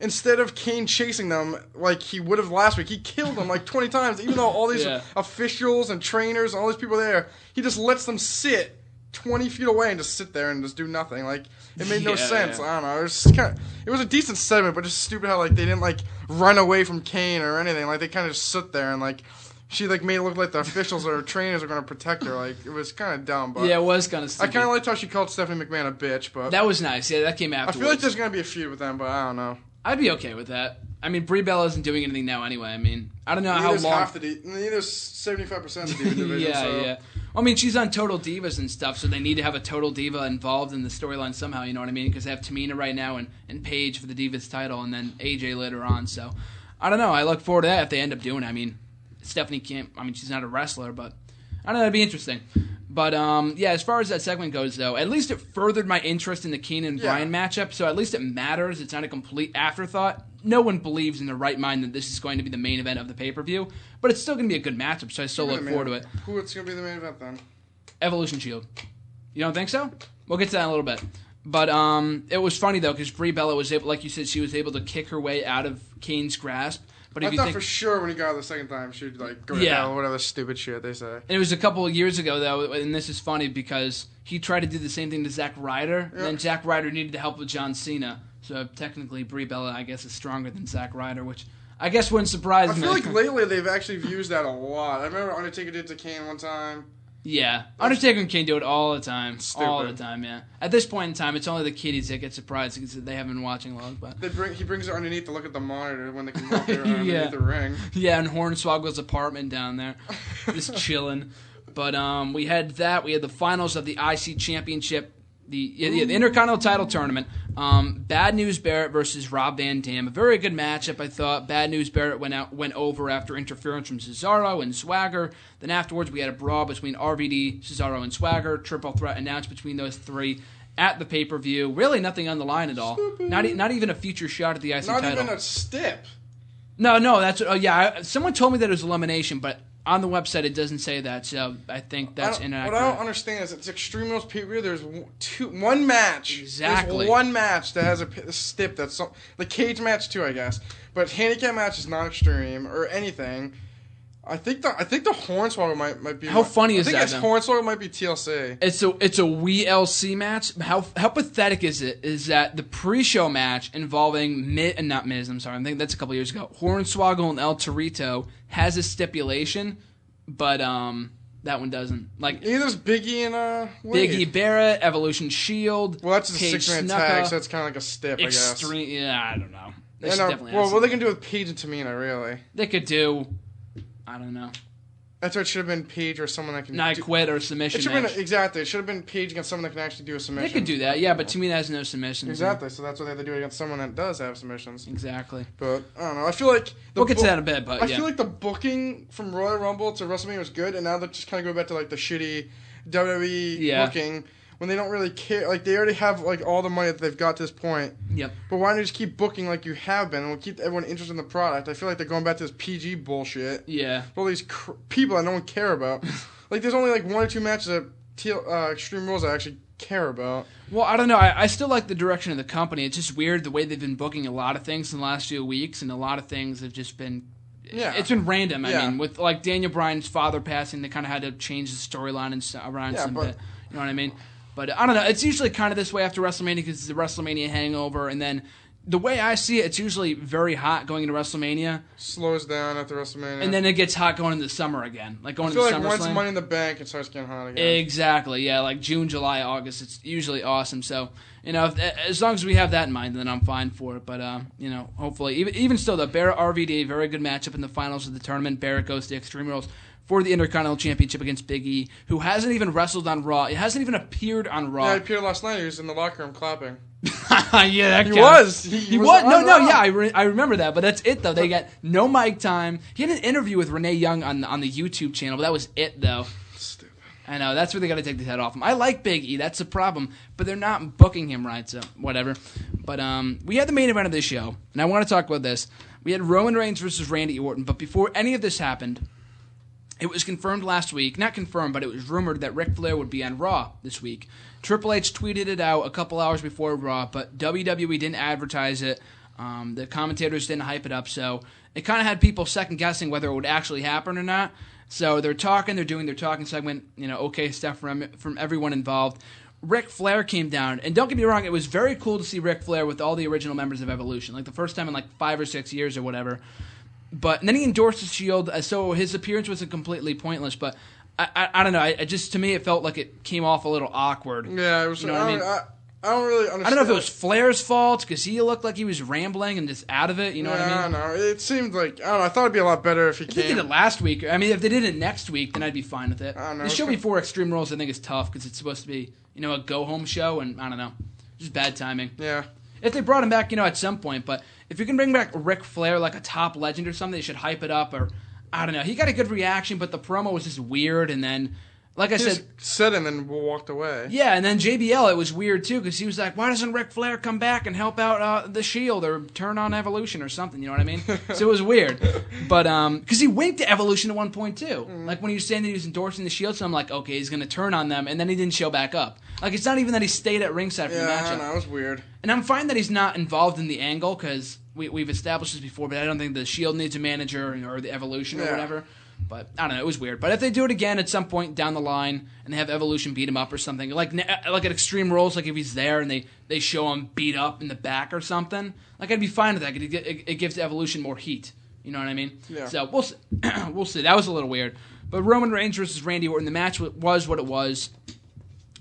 instead of Kane chasing them like he would have last week, he killed them 20 times. Even though all these officials and trainers and all these people there, he just lets them sit 20 feet away and just sit there and just do nothing. Like, it made no sense. I don't know. It was a decent segment, but just stupid how, like, they didn't, like, run away from Kane or anything. Like, they kind of just sit there and, like, she, like, made it look like the officials or trainers are going to protect her. Like, it was kind of dumb. But yeah, it was kind of stupid. I kind of liked how she called Stephanie McMahon a bitch, but... That was nice. Yeah, that came afterwards. I feel like there's going to be a feud with them, but I don't know. I'd be okay with that. I mean, Brie Bella isn't doing anything now anyway. I mean, I don't know how long... Neither's 75% of the Diva division, yeah. I mean, she's on Total Divas and stuff, so they need to have a Total Diva involved in the storyline somehow, you know what I mean? Because they have Tamina right now and Paige for the Divas title, and then AJ later on, so... I don't know. I look forward to that if they end up doing it. I mean, Stephanie can't... I mean, she's not a wrestler, but... I don't know, that'd be interesting. But, yeah, as far as that segment goes, though, at least it furthered my interest in the Kane and Bryan matchup, so at least it matters. It's not a complete afterthought. No one believes in their right mind that this is going to be the main event of the pay-per-view, but it's still going to be a good matchup, so I still look forward to it. Who's going to be the main event, then? Evolution Shield. You don't think so? We'll get to that in a little bit. But it was funny, though, because Brie Bella was able, like you said, she was able to kick her way out of Kane's grasp. But I thought for sure when he got out the second time, she'd like go to hell or whatever stupid shit they say. And it was a couple of years ago, though, and this is funny because he tried to do the same thing to Zack Ryder, and then Zack Ryder needed the help with John Cena. So technically, Brie Bella, I guess, is stronger than Zack Ryder, which I guess wouldn't surprise me. I feel like lately they've actually used that a lot. I remember Undertaker did to Kane one time. Yeah, Undertaker and Kane do it all the time. Stupid. All the time, yeah. At this point in time, it's only the kiddies that get surprised because they haven't been watching long. But he brings her underneath to look at the monitor when they can walk her underneath the ring. Yeah, in Hornswoggle's apartment down there, just chilling. But we had that. We had the finals of the IC Championship, the Intercontinental Title Tournament. Bad News Barrett versus Rob Van Dam. A very good matchup, I thought. Bad News Barrett went over after interference from Cesaro and Swagger. Then afterwards, we had a brawl between RVD, Cesaro, and Swagger. Triple threat announced between those three at the pay-per-view. Really nothing on the line at all. Not even a future shot at the IC title. Not even a stip. No, that's... someone told me that it was elimination, but... On the website, it doesn't say that, so I think that's inaccurate. What I don't understand is it's Extreme Rules pay-per-view. There's one match. Exactly. There's one match that has a stip that's... the cage match, too, I guess. But handicap match is not Extreme or anything. I think the Hornswoggle might be... How funny is that? I think Hornswoggle might be TLC. It's a WLC match. How pathetic is it? Is that the pre-show match involving not Miz? I'm sorry, I think that's a couple years ago. Hornswoggle and El Torito has a stipulation, but that one doesn't. Like either's Biggie and Wade. Biggie Barrett, Evolution Shield. Well, that's a 6-man tag, so that's kind of like a stip. I guess. Yeah, I don't know. What they can do with Paige and Tamina, really? They could do. I don't know. That's what it should have been Paige or someone that can... Not quit or submission. It should have been, exactly. It should have been Paige against someone that can actually do a submission. They could do that, yeah, but Tamina has no submissions. Exactly, so that's what they have to do against someone that does have submissions. Exactly. But, I don't know. I feel like... We'll get to that in a bit, but I feel like the booking from Royal Rumble to WrestleMania was good, and now they're just kind of going back to, like, the shitty WWE booking... when they don't really care. Like, they already have, like, all the money that they've got to this point. Yep. But why don't you just keep booking like you have been, and we'll keep everyone interested in the product? I feel like they're going back to this PG bullshit. Yeah. All these people that no one care about. Like, there's only, like, 1 or 2 matches at Extreme Rules I actually care about. Well, I don't know. I still like the direction of the company. It's just weird the way they've been booking a lot of things in the last few weeks, and a lot of things have just been... Yeah. It's been random. I mean, with, like, Daniel Bryan's father passing, they kind of had to change the storyline around some bit. You know what I mean? But I don't know. It's usually kind of this way after WrestleMania because it's the WrestleMania hangover. And then the way I see it, it's usually very hot going into WrestleMania. Slows down after WrestleMania. And then it gets hot going into the summer again. Like going into SummerSlam. I feel like once Money in the Bank, it starts getting hot again. Exactly. Yeah, like June, July, August. It's usually awesome. So, you know, as long as we have that in mind, then I'm fine for it. But, you know, hopefully. Even still, the Barrett RVD, very good matchup in the finals of the tournament. Barrett goes to Extreme Rules for the Intercontinental Championship against Big E, who hasn't even wrestled on Raw. It hasn't even appeared on Raw. Yeah, he appeared last night. He was in the locker room clapping. Yeah, that he was. He was. No, yeah, I remember that. But that's it, though. They got no mic time. He had an interview with Renee Young on the YouTube channel, but that was it, though. Stupid. I know. That's where they got to take the head off him. I like Big E. That's the problem. But they're not booking him right, so whatever. But we had the main event of this show, and I want to talk about this. We had Roman Reigns versus Randy Orton, but before any of this happened... It was confirmed last week, not confirmed, but it was rumored that Ric Flair would be on Raw this week. Triple H tweeted it out a couple hours before Raw, but WWE didn't advertise it. The commentators didn't hype it up, so it kind of had people second-guessing whether it would actually happen or not. So they're talking, they're doing their talking segment, okay stuff from everyone involved. Ric Flair came down, and don't get me wrong, it was very cool to see Ric Flair with all the original members of Evolution, like the first time in like 5 or 6 years or whatever. And then he endorsed the Shield, so his appearance wasn't completely pointless, but I don't know, to me it felt like it came off a little awkward. Yeah, it was, I don't really understand. I don't know if it was Flair's fault, because he looked like he was rambling and just out of it, you know what I mean? I don't know. It seemed like, I don't know, I thought it'd be a lot better if he came. They did it last week. I mean, if they did it next week, then I'd be fine with it. I don't know. The show before Extreme Rules, I think, is tough, because it's supposed to be, a go-home show, and I don't know. Just bad timing. Yeah. If they brought him back, at some point, but if you can bring back Ric Flair like a top legend or something, they should hype it up, or, I don't know. He got a good reaction, but the promo was just weird, and then... Like I said, and then walked away. Yeah, and then JBL, it was weird too, because he was like, why doesn't Ric Flair come back and help out the Shield or turn on Evolution or something, you know what I mean? So it was weird. But, because he winked to Evolution at one point too. Like when he was saying that he was endorsing the Shield, so I'm like, okay, he's going to turn on them, and then he didn't show back up. Like, it's not even that he stayed at ringside for the matchup. Yeah, I know, it was weird. And I'm fine that he's not involved in the angle, because we've established this before, but I don't think the Shield needs a manager or the Evolution or whatever. But, I don't know, it was weird. But if they do it again at some point down the line and they have Evolution beat him up or something, like at Extreme Rules, like if he's there and they show him beat up in the back or something, like I'd be fine with that. It gives Evolution more heat. You know what I mean? Yeah. So, we'll see. We'll see. That was a little weird. But Roman Reigns versus Randy Orton, the match was what it was.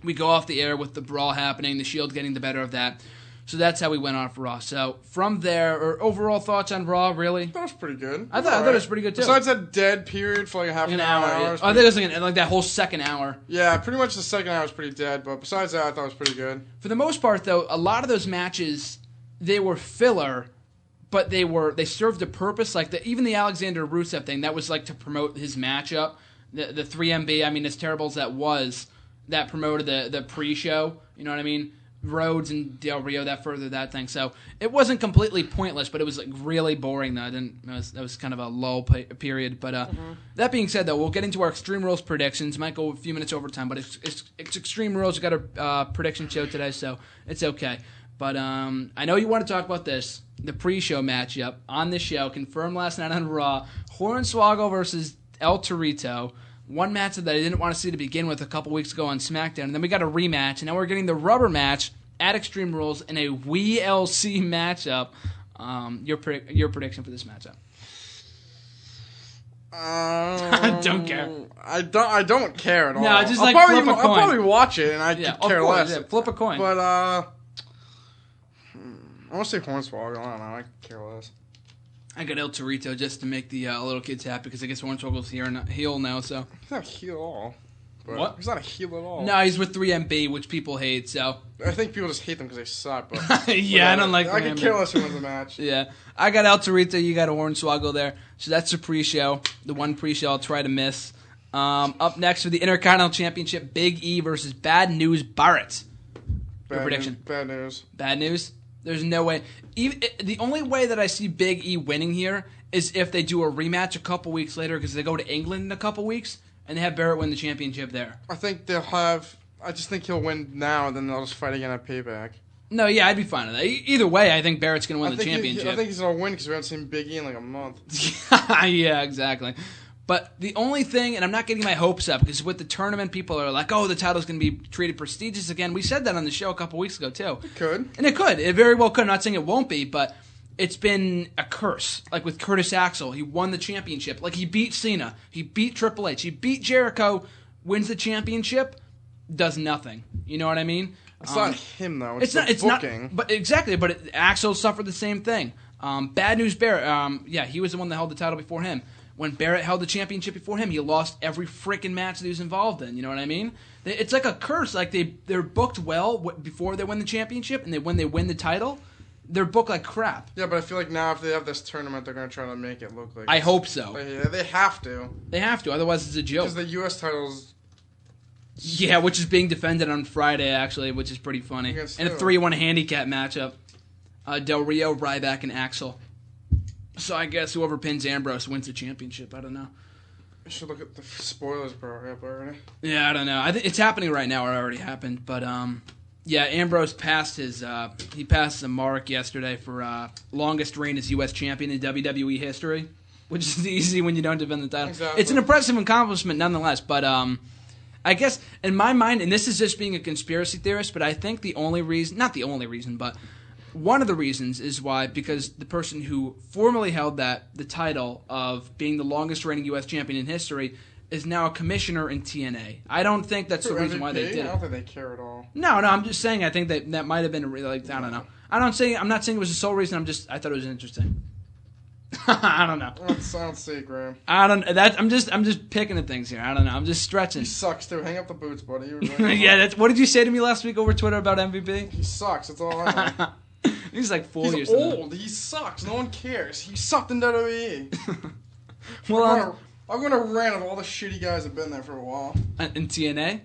We go off the air with the brawl happening, the Shield getting the better of that. So that's how we went off Raw. So from there, or overall thoughts on Raw, really? That was pretty good. I thought it was pretty good too. Besides that dead period for like a half an hour. Yeah. I think it was like that whole second hour. Yeah, pretty much the second hour was pretty dead, but besides that, I thought it was pretty good. For the most part, though, a lot of those matches, they were filler, but they served a purpose. Like even the Alexander Rusev thing, that was like to promote his matchup. The 3MB, I mean, as terrible as that was, that promoted the pre-show. You know what I mean? Rhodes and Del Rio that furthered that thing, so it wasn't completely pointless, but it was like really boring. Though that was kind of a lull period. But that being said, though, we'll get into our Extreme Rules predictions. Might go a few minutes over time, but it's Extreme Rules. We got a prediction show today, so it's okay. But I know you want to talk about this, the pre-show matchup on this show, confirmed last night on Raw: Hornswoggle versus El Torito. One match that I didn't want to see to begin with a couple weeks ago on SmackDown. And then we got a rematch. And now we're getting the rubber match at Extreme Rules in a WeLC matchup. Your prediction for this matchup? Don't care. I don't care at all. No, just I'll probably watch it, and I could care less. Yeah, flip a coin. But I want to say Hornswoggle. I don't know. I could care less. I got El Torito just to make the little kids happy, because I guess Hornswoggle's heel now, so. He's not a heel at all. What? He's not a heel at all. No, he's with 3MB, which people hate, so. I think people just hate them because they suck, but. Yeah, I don't like 3MB. I could care less who wins the match. Yeah. I got El Torito, you got a Hornswoggle there. So that's the pre-show. The one pre-show I'll try to miss. Up next for the Intercontinental Championship, Big E versus Bad News Barrett. Your prediction? Bad news. Bad news? There's no way. The only way that I see Big E winning here is if they do a rematch a couple weeks later, because they go to England in a couple weeks, and they have Barrett win the championship there. I think they'll have... I just think he'll win now, and then they'll just fight again at Payback. No, yeah, I'd be fine with that. Either way, I think Barrett's going to win the championship. I think he's going to win because we haven't seen Big E in like a month. Yeah, exactly. But the only thing, and I'm not getting my hopes up, because with the tournament, people are like, oh, the title's going to be treated prestigious again. We said that on the show a couple weeks ago, too. It could. And it could. It very well could. I'm not saying it won't be, but it's been a curse. Like with Curtis Axel, he won the championship. Like he beat Cena. He beat Triple H. He beat Jericho, wins the championship, does nothing. You know what I mean? It's not him, though. It's the booking. But exactly, but Axel suffered the same thing. Bad News Barrett, yeah, he was the one that held the title before him. When Barrett held the championship before him, he lost every freaking match that he was involved in. You know what I mean? It's like a curse. Like they're booked well before they win the championship, and when they win the title, they're booked like crap. Yeah, but I feel like now if they have this tournament, they're going to try to make it look like... I hope so. Yeah, they have to. They have to, otherwise it's a joke. Because the U.S. title's... Yeah, which is being defended on Friday, actually, which is pretty funny. And a 3-1 handicap matchup. Del Rio, Ryback, and Axel. So I guess whoever pins Ambrose wins the championship. I don't know. I should look at the spoilers already. Yeah, I don't know. I think it's happening right now, or it already happened. But yeah, Ambrose passed the mark yesterday for longest reign as U.S. champion in WWE history. which is easy when you don't defend the title. Exactly. It's an impressive accomplishment nonetheless, but I guess in my mind, and this is just being a conspiracy theorist, but I think the only reason, not the only reason, but one of the reasons is why, because the person who formerly held the title of being the longest reigning U.S. champion in history is now a commissioner in TNA. I don't think that's the reason why they did it. I don't think they care at all. No, I'm just saying I think that might have been I don't know. I'm not saying it was the sole reason. I thought it was interesting. I don't know. I don't see, Graham. I'm just picking at things here. I don't know. I'm just stretching. He sucks too. Hang up the boots, buddy. Yeah, what did you say to me last week over Twitter about MVP? He sucks. That's all I know. He's like 40 He's or something. old. He sucks. No one cares. He sucked in WWE. Well, I'm going to rant of all the shitty guys that have been there for a while. In TNA?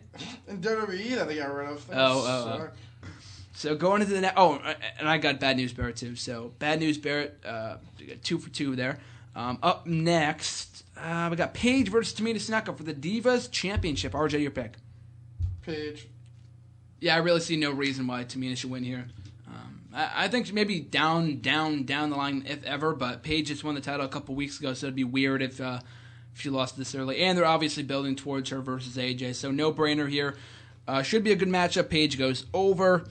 In WWE that they got rid of. Oh. So going into the next... Oh, and I got Bad News Barrett too. So Bad News Barrett, we got 2 for 2 there. Up next, we got Paige versus Tamina Snuka for the Divas Championship. RJ, your pick. Paige. Yeah, I really see no reason why Tamina should win here. I think maybe down the line, if ever, but Paige just won the title a couple weeks ago, so it'd be weird if she lost this early. And they're obviously building towards her versus AJ, so no-brainer here. Should be a good matchup. Paige goes over.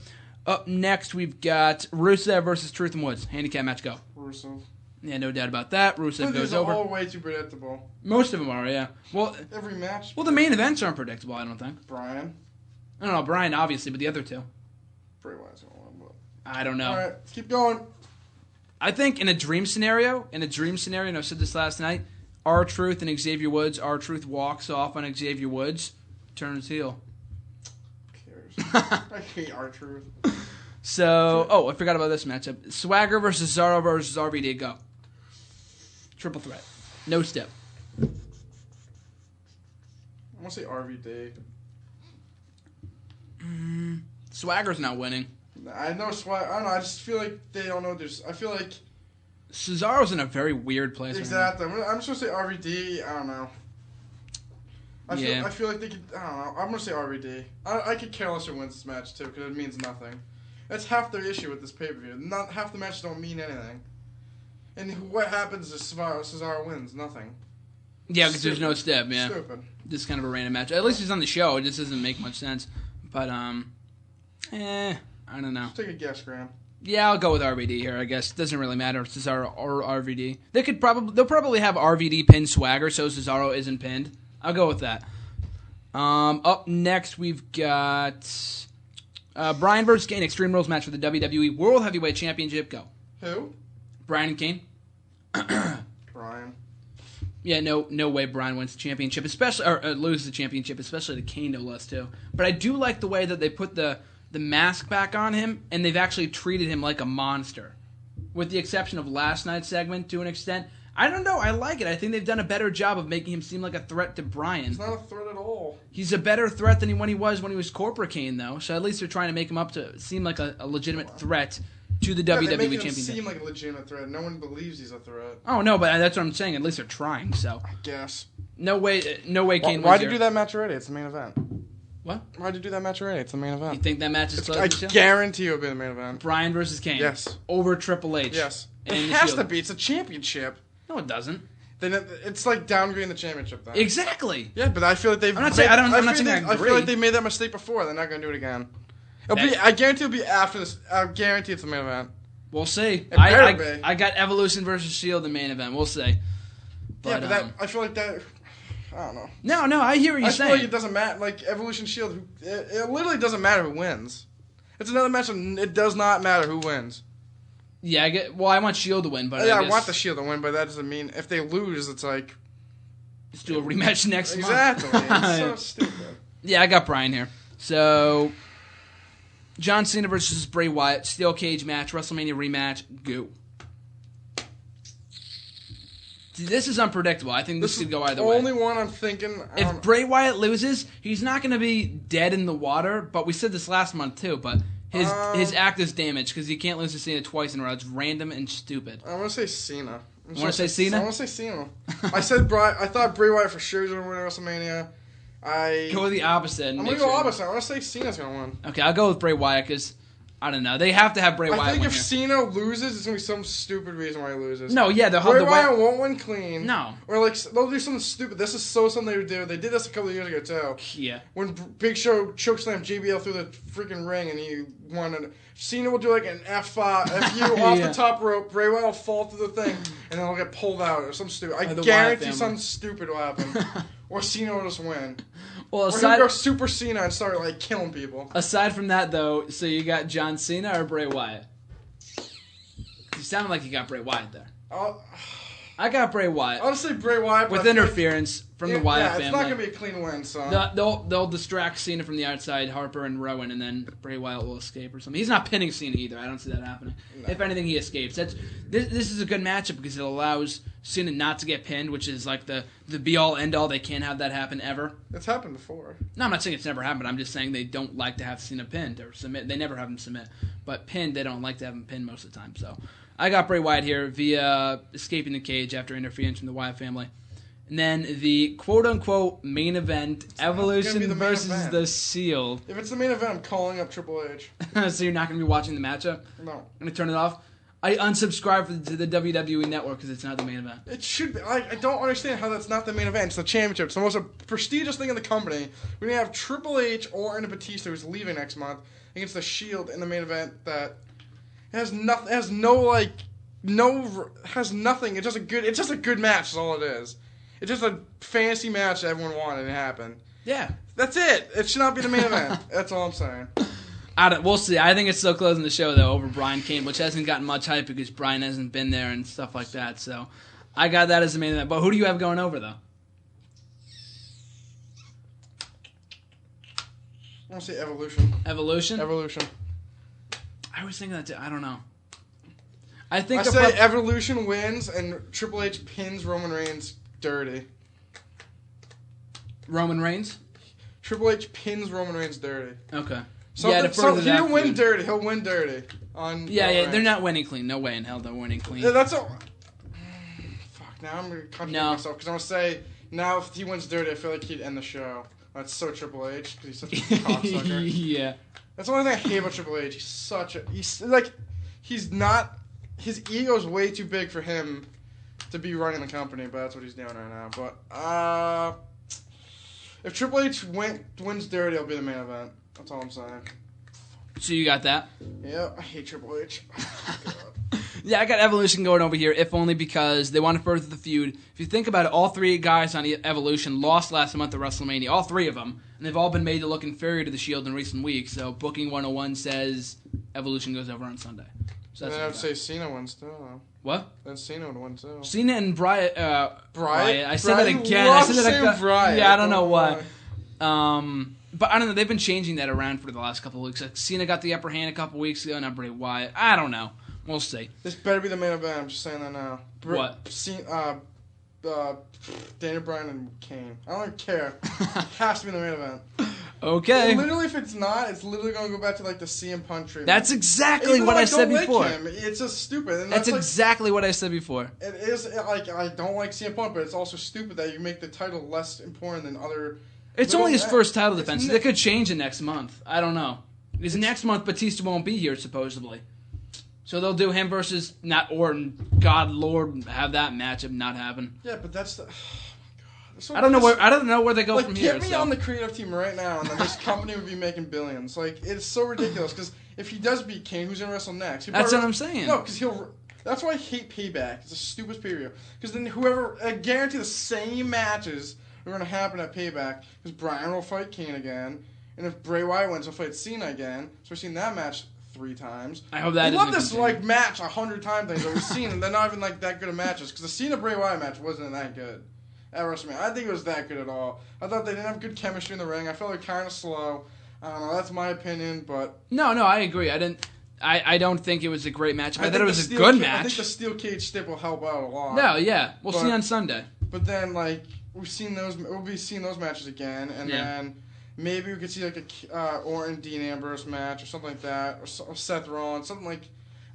Up next, we've got Rusev versus Truth and Woods. Handicap match, go. Rusev. Yeah, no doubt about that. Rusev goes over. These are all way too predictable. Most of them are, yeah. Well, every match. Well, the main events aren't predictable, I don't think. Brian. I don't know, Brian, obviously, but the other two. Bray Wyatt's going to win, but... I don't know. All right, keep going. I think in a dream scenario, and I said this last night, R-Truth and Xavier Woods, R-Truth walks off on Xavier Woods, turns heel. Who cares? I hate R-Truth. So, I forgot about this matchup. Swagger versus Cesaro versus RVD, go. Triple threat. No step. I want to say RVD. Swagger's not winning. I know Swagger. I don't know. I just feel like they don't know. I feel like Cesaro's in a very weird place. Exactly. Right, I'm just gonna say RVD. I don't know. I feel like they could. I don't know. I'm gonna say RVD. I could care less who wins this match too, because it means nothing. That's half the issue with this pay-per-view. Not half the matches don't mean anything. And what happens if Cesaro wins? Nothing. Yeah, because there's no step. Yeah. Stupid. Just kind of a random match. At least he's on the show. It just doesn't make much sense. But I don't know. Just take a guess, Graham. Yeah, I'll go with RVD here. I guess it doesn't really matter if Cesaro or RVD. They'll probably have RVD pin Swagger, so Cesaro isn't pinned. I'll go with that. Up next, we've got Bryan versus Kane, Extreme Rules match for the WWE World Heavyweight Championship. Go. Who? Bryan and Kane. Bryan. Yeah, no way Bryan wins the championship, especially or loses the championship, especially to Kane, no less too. But I do like the way that they put the mask back on him, and they've actually treated him like a monster, with the exception of last night's segment to an extent. I don't know. I like it. I think they've done a better job of making him seem like a threat to Bryan. He's not a threat at all. He's a better threat than when he was Corporate Kane, though. So at least they're trying to make him up to seem like a legitimate threat to the WWE they make Championship. Him seem like a legitimate threat. No one believes he's a threat. Oh no, but that's what I'm saying. At least they're trying. So I guess. No way Kane. Why'd you do that match already? It's the main event. What? Why'd you do that match already? It's the main event. You think that match is close? I guarantee it'll be the main event. Bryan versus Kane. Yes. Over Triple H. Yes. It has to be. It's a championship. No, it doesn't. Then it's like downgrading the championship. Then. Exactly. Yeah, but I feel like they've. I'm not saying I agree. I feel like they made that mistake before. They're not going to do it again. I guarantee it'll be after this. I guarantee it's the main event. We'll see. I got Evolution versus Shield the main event. We'll see. But I feel like that. I don't know. No, I hear what you're saying. I feel like it doesn't matter. Like Evolution Shield, it literally doesn't matter who wins. It's another match. It does not matter who wins. Yeah, I want Shield to win, but I want the Shield to win, but that doesn't mean if they lose, it's like let's do a rematch next month. Exactly. It's so stupid. Yeah, I got Bryan here. So John Cena versus Bray Wyatt, steel cage match, WrestleMania rematch. Go. This is unpredictable. I think this could go either way. The only one I'm thinking. If Bray Wyatt loses, he's not going to be dead in the water. But we said this last month too. But his act is damaged because he can't lose to Cena twice in a row. It's random and stupid. I want to say Cena. You want to say Cena? I want to say Cena. I thought Bray Wyatt for sure was going to win WrestleMania. Go with the opposite. I'm going to go opposite. I want to say Cena's going to win. Okay, I'll go with Bray Wyatt because I don't know. They have to have Bray Wyatt. I think win if here. Cena loses, it's gonna be some stupid reason why he loses. No, yeah, Bray Wyatt won't win clean. No, or like they'll do something stupid. This is something they would do. They did this a couple of years ago too. Yeah. When Big Show chokeslammed JBL through the freaking ring and he won. Cena will do like an FU off the top rope. Bray Wyatt will fall through the thing and then he'll get pulled out or something stupid. I guarantee something stupid will happen. Or Cena will just win. Well, or he'll go Super Cena and start like killing people. Aside from that, though, so you got John Cena or Bray Wyatt? You sounded like you got Bray Wyatt there. I got Bray Wyatt. I'll say Bray Wyatt with interference from the Wyatt family. It's not gonna be a clean win. So they'll distract Cena from the outside, Harper and Rowan, and then Bray Wyatt will escape or something. He's not pinning Cena either. I don't see that happening. No. If anything, he escapes. This is a good matchup because it allows Cena not to get pinned, which is like the be all end all. They can't have that happen ever. It's happened before. No, I'm not saying it's never happened. I'm just saying they don't like to have Cena pinned or submit. They never have him submit, but pinned they don't like to have him pinned most of the time. So I got Bray Wyatt here via escaping the cage after interference from the Wyatt family. And then the quote-unquote main event, Evolution versus The Shield. If it's the main event, I'm calling up Triple H. So you're not going to be watching the matchup? No. I'm going to turn it off? I unsubscribe to the WWE Network because it's not the main event. It should be. I don't understand how that's not the main event. It's the championship. It's the most prestigious thing in the company. We're going to have Triple H or Batista, who's leaving next month, against The Shield in the main event that has nothing. Has nothing. It's just a good match. Is all it is. It's just a fantasy match that everyone wanted and it happened. Yeah. That's it. It should not be the main event. That's all I'm saying. We'll see. I think it's still closing the show, though, over Brian Kane, which hasn't gotten much hype because Brian hasn't been there and stuff like that. So I got that as the main event. But who do you have going over, though? I want to say Evolution. Evolution? Evolution. I was thinking that, too. I don't know. I say Evolution wins and Triple H pins Roman Reigns dirty. Roman Reigns? Triple H pins Roman Reigns dirty. Okay. He'll win dirty. He'll win dirty. They're not winning clean. No way in hell they're winning clean. Yeah, that's all. Fuck, now I'm going to contradict myself because I'm going to say, now if he wins dirty, I feel like he'd end the show. That's so Triple H because he's such a cocksucker. Yeah. That's the only thing I hate about Triple H. He's not... His ego's way too big for him to be running the company, but that's what he's doing right now. But if Triple H wins dirty, it'll be the main event. That's all I'm saying. So you got that? Yeah, I hate Triple H. Oh, God. Yeah, I got Evolution going over here, if only because they want to further the feud. If you think about it, all three guys on Evolution lost last month at WrestleMania, all three of them, and they've all been made to look inferior to the Shield in recent weeks. So Booking 101 says Evolution goes over on Sunday. So then I would say Cena wins too. What? Then Cena would win too. Cena and Bryant. I said that again. I said that again. Yeah, I don't know why. But I don't know. They've been changing that around for the last couple of weeks. Like Cena got the upper hand a couple of weeks ago, now Bray Wyatt. I don't know. We'll see. This better be the main event. I'm just saying that now. What? Daniel Bryan and Kane. I don't care. It has to be the main event. Okay. Literally, if it's not, it's literally going to go back to like the CM Punk treatment. That's exactly what I said before. It's just stupid. And that's exactly what I said before. It is like I don't like CM Punk, but it's also stupid that you make the title less important than other. It's only his first title defense. It could change it next month. I don't know. Because next month Batista won't be here supposedly. So they'll do him versus not Orton. God Lord, have that matchup not happen. Yeah, but that's the. So I don't know where they go from here. Get me on the creative team right now, and then this company would be making billions. Like, it's so ridiculous. Because if he does beat Kane, who's gonna wrestle next? That's what I'm saying. No, because he'll. That's why I hate Payback. It's the stupidest pay-per-view. Because then I guarantee the same matches are gonna happen at Payback. Because Bryan will fight Kane again, and if Bray Wyatt wins, he'll fight Cena again. So we've seen that match 3 times. I hope that. We love this match 100 times that we've seen, and they're not even that good of matches. Because the Cena Bray Wyatt match wasn't that good. At WrestleMania. I think it was that good at all. I thought they didn't have good chemistry in the ring. I felt like kind of slow. I don't know. That's my opinion, but no, I agree. I don't think it was a great match. I thought it was a good match. I think the steel cage stick will help out a lot. No, yeah, we'll see on Sunday. But then, we'll be seeing those matches again, and then maybe we could see a Orton Dean Ambrose match or something like that, or Seth Rollins, something like.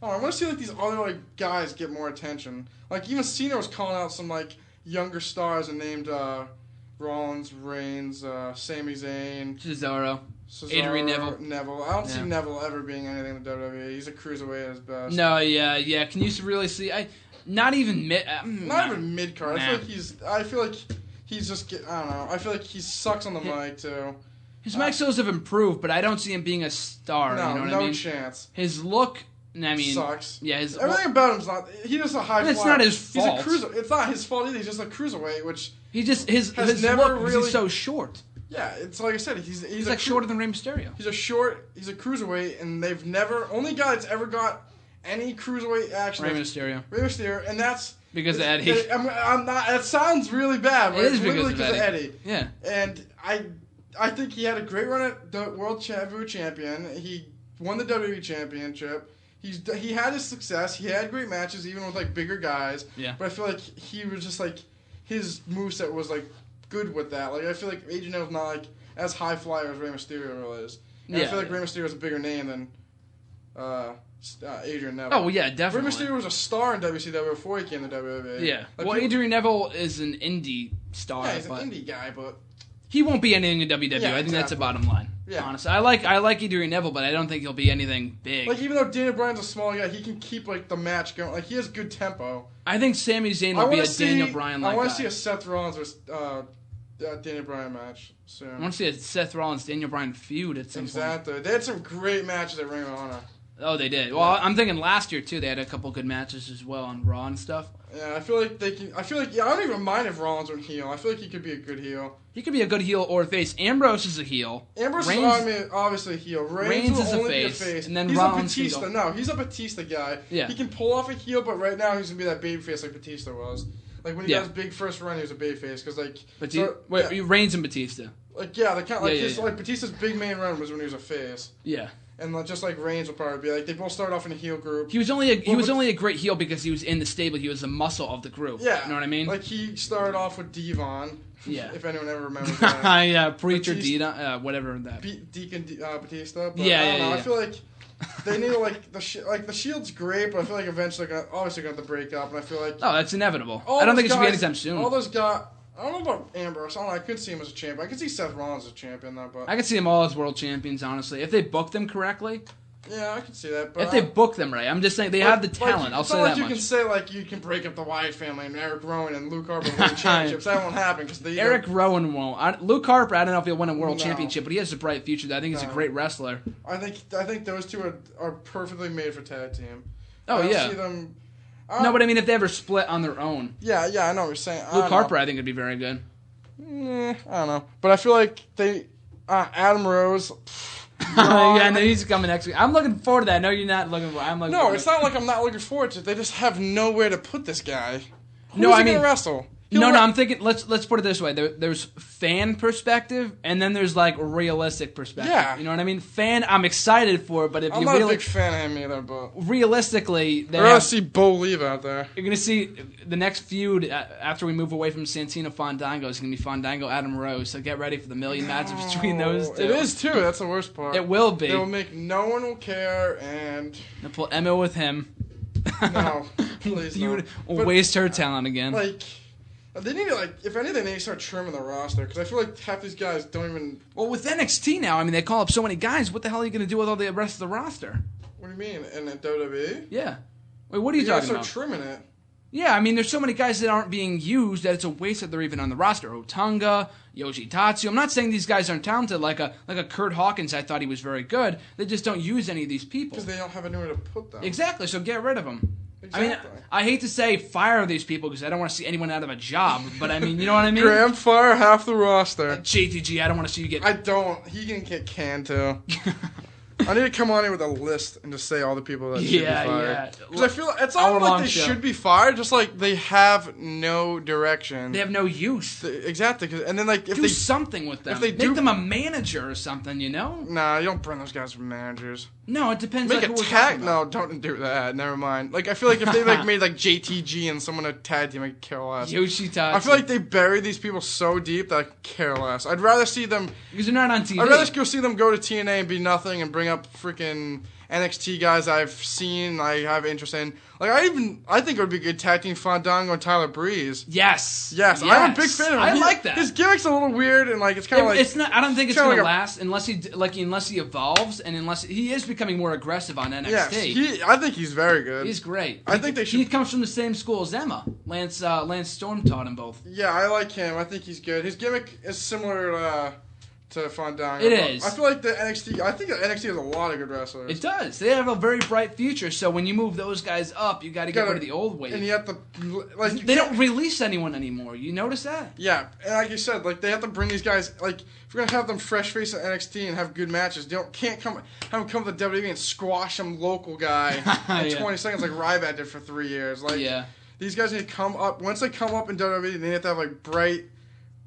Oh, I want to see these other guys get more attention. Even Cena was calling out some younger stars and named Rollins, Reigns, Sami Zayn, Cesaro. Adrian Neville. I don't see Neville ever being anything in the WWE. He's a cruiserweight at his best. No, yeah. Can you really see? Not even mid. Not even mid card. Nah. I feel like he's just. I don't know. I feel like he sucks on the mic too. His mic skills have improved, but I don't see him being a star. No, you know what I mean? No chance. His look. I mean, sucks. Yeah, everything about him's not. He just a high flyer. It's not his fault. It's not his fault either. He's just a cruiserweight, which he just his never look really. He's so short. Yeah, it's like I said. He's like shorter than Rey Mysterio. He's a cruiserweight, and they've never only guy that's ever got any cruiserweight action. Rey Mysterio, and that's because of Eddie. I'm not. It sounds really bad, but it is it's literally because of Eddie. Yeah, and I think he had a great run at the World Heavyweight Champion. He won the WWE Championship. He had his success. He had great matches, even with like bigger guys. Yeah. But I feel like he was just like his moveset was like good with that. Like I feel like Adrian Neville's not like as high flyer as Rey Mysterio is. And I feel like Rey Mysterio is a bigger name than Adrian Neville. Oh well, yeah, definitely. Rey Mysterio was a star in WCW before he came to WWE. Yeah. Like Adrian Neville is an indie star. Yeah, he's an indie guy, but he won't be anything in WWE. Yeah, I think that's the bottom line. Yeah. Honestly, I like Adrian Neville, but I don't think he'll be anything big. Like even though Daniel Bryan's a small guy, he can keep like the match going. Like he has good tempo. I think Sami Zayn will be a Daniel Bryan like. I want to see a Seth Rollins versus Daniel Bryan match soon. I want to see a Seth Rollins Daniel Bryan feud at some point. Exactly. They had some great matches at Ring of Honor. Oh, they did. Well, I'm thinking last year too. They had a couple good matches as well on Raw and stuff. Yeah, I feel like they can. I don't even mind if Rollins went heel. I feel like he could be a good heel. He could be a good heel or face. Ambrose is a heel. Ambrose is obviously a heel. Reigns is will a only face. Be a face. And then he's Rollins a Batista. No, he's a Batista guy. Yeah. He can pull off a heel, but right now he's gonna be that babyface like Batista was. Like when he got his big first run, he was a babyface because like. Reigns and Batista. Like like Batista's big main run was when he was a face. Yeah. And just like Reigns will probably be like they both started off in a heel group. He was only a great heel because he was in the stable. He was the muscle of the group. Yeah, you know what I mean. Like he started off with Devon. Yeah, if anyone ever remembers that. Yeah, Preacher Deacon, whatever that. Deacon Batista. But yeah, I don't know. Yeah. I feel like they need like the Shield's great, but I feel like eventually they're gonna have to break up, and I feel like that's inevitable. I don't think it should be anytime soon. All those guys. I don't know about Ambrose. I couldn't see him as a champion. I could see Seth Rollins as a champion though, but I could see them all as world champions. Honestly, if they book them correctly. Yeah, I can see that. But if they book them right, I'm just saying they have the talent. I'll say that much. You can say like you can break up the Wyatt family and Eric Rowan and Luke Harper win championships. That won't happen because Eric Rowan won't. Luke Harper, I don't know if he'll win a world championship, but he has a bright future. I think he's a great wrestler. I think those two are perfectly made for tag team. Oh yeah. See them, no, but I mean if they ever split on their own. Yeah, I know what you're saying. Luke Harper, I think would be very good. I don't know, but I feel like they Adam Rose. Yeah, and then he's coming next week. I'm looking forward to that. No, you're not looking forward. No, it's not like I'm not looking forward to it. They just have nowhere to put this guy. Who's he gonna wrestle? I'm thinking. Let's put it this way. There's fan perspective, and then there's like realistic perspective. Yeah, you know what I mean. Fan, I'm excited for it, but if I'm not a big fan of him either. But realistically, I'd rather see Bo Leave out there. You're gonna see the next feud after we move away from Santino Fandango is gonna be Fandango Adam Rose. So get ready for the million matches between those two. It is too. That's the worst part. It will be. It will make no one will care, and they'll pull Emma with him. No, please. You would waste her talent again. Like. They need to, if anything, they need to start trimming the roster, because I feel like half these guys don't even... Well, with NXT now, I mean, they call up so many guys, what the hell are you going to do with all the rest of the roster? What do you mean? In the WWE? Yeah. Wait, what are you talking about? You start trimming it. Yeah, I mean, there's so many guys that aren't being used that it's a waste that they're even on the roster. Otunga, Yoshi Tatsu. I'm not saying these guys aren't talented. Like a Kurt Hawkins, I thought he was very good. They just don't use any of these people. Because they don't have anywhere to put them. Exactly, so get rid of them. Exactly. I mean, I hate to say fire these people because I don't want to see anyone out of a job, but I mean, you know what I mean? Graham, fire half the roster. JTG, I don't want to see you get... I don't. He can get canned, too. I need to come on here with a list and just say all the people that should be fired. Yeah. Because I feel it's not like they should be fired, just like they have no direction. They have no use. Exactly. And then if do something with them. Make them a manager or something, you know? Nah, you don't bring those guys for managers. No, it depends. Make a tag. No, don't do that. Never mind. I feel like if they made JTG and someone a tag team, I'd care less. Yoshi Tatsu. I feel like they bury these people so deep that I care less. I'd rather see them because they're not on TV. I'd rather go see them go to TNA and be nothing and bring up freaking NXT guys I've seen, I have interest in. Like I think it would be a good tag team Fandango and Tyler Breeze. Yes. I'm a big fan of him. I like that. His gimmick's a little weird and like it's kind of like it's not. I don't think it's gonna last unless he evolves and unless he is becoming more aggressive on NXT. Yes, I think he's very good. He's great. I think they should. He comes from the same school as Emma. Lance Storm taught him both. Yeah, I like him. I think he's good. His gimmick is similar to Fandango. It is. I feel like the NXT. I think NXT has a lot of good wrestlers. It does. They have a very bright future. So when you move those guys up, you got to get rid of the old wave. And you have to they don't release anyone anymore. You notice that? Yeah, and like you said, like they have to bring these guys. Like if we're gonna have them fresh face at NXT and have good matches, can't have them come to WWE and squash some local guy in 20 seconds like Ryback did for 3 years. Like these guys need to come up. Once they come up in WWE, they need to have like bright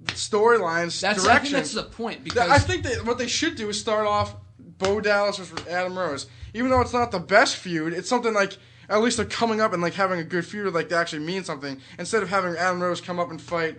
storylines, direction. I think that's the point. Because I think what they should do is start off Bo Dallas versus Adam Rose. Even though it's not the best feud, it's something like at least they're coming up and like having a good feud like they actually mean something. Instead of having Adam Rose come up and fight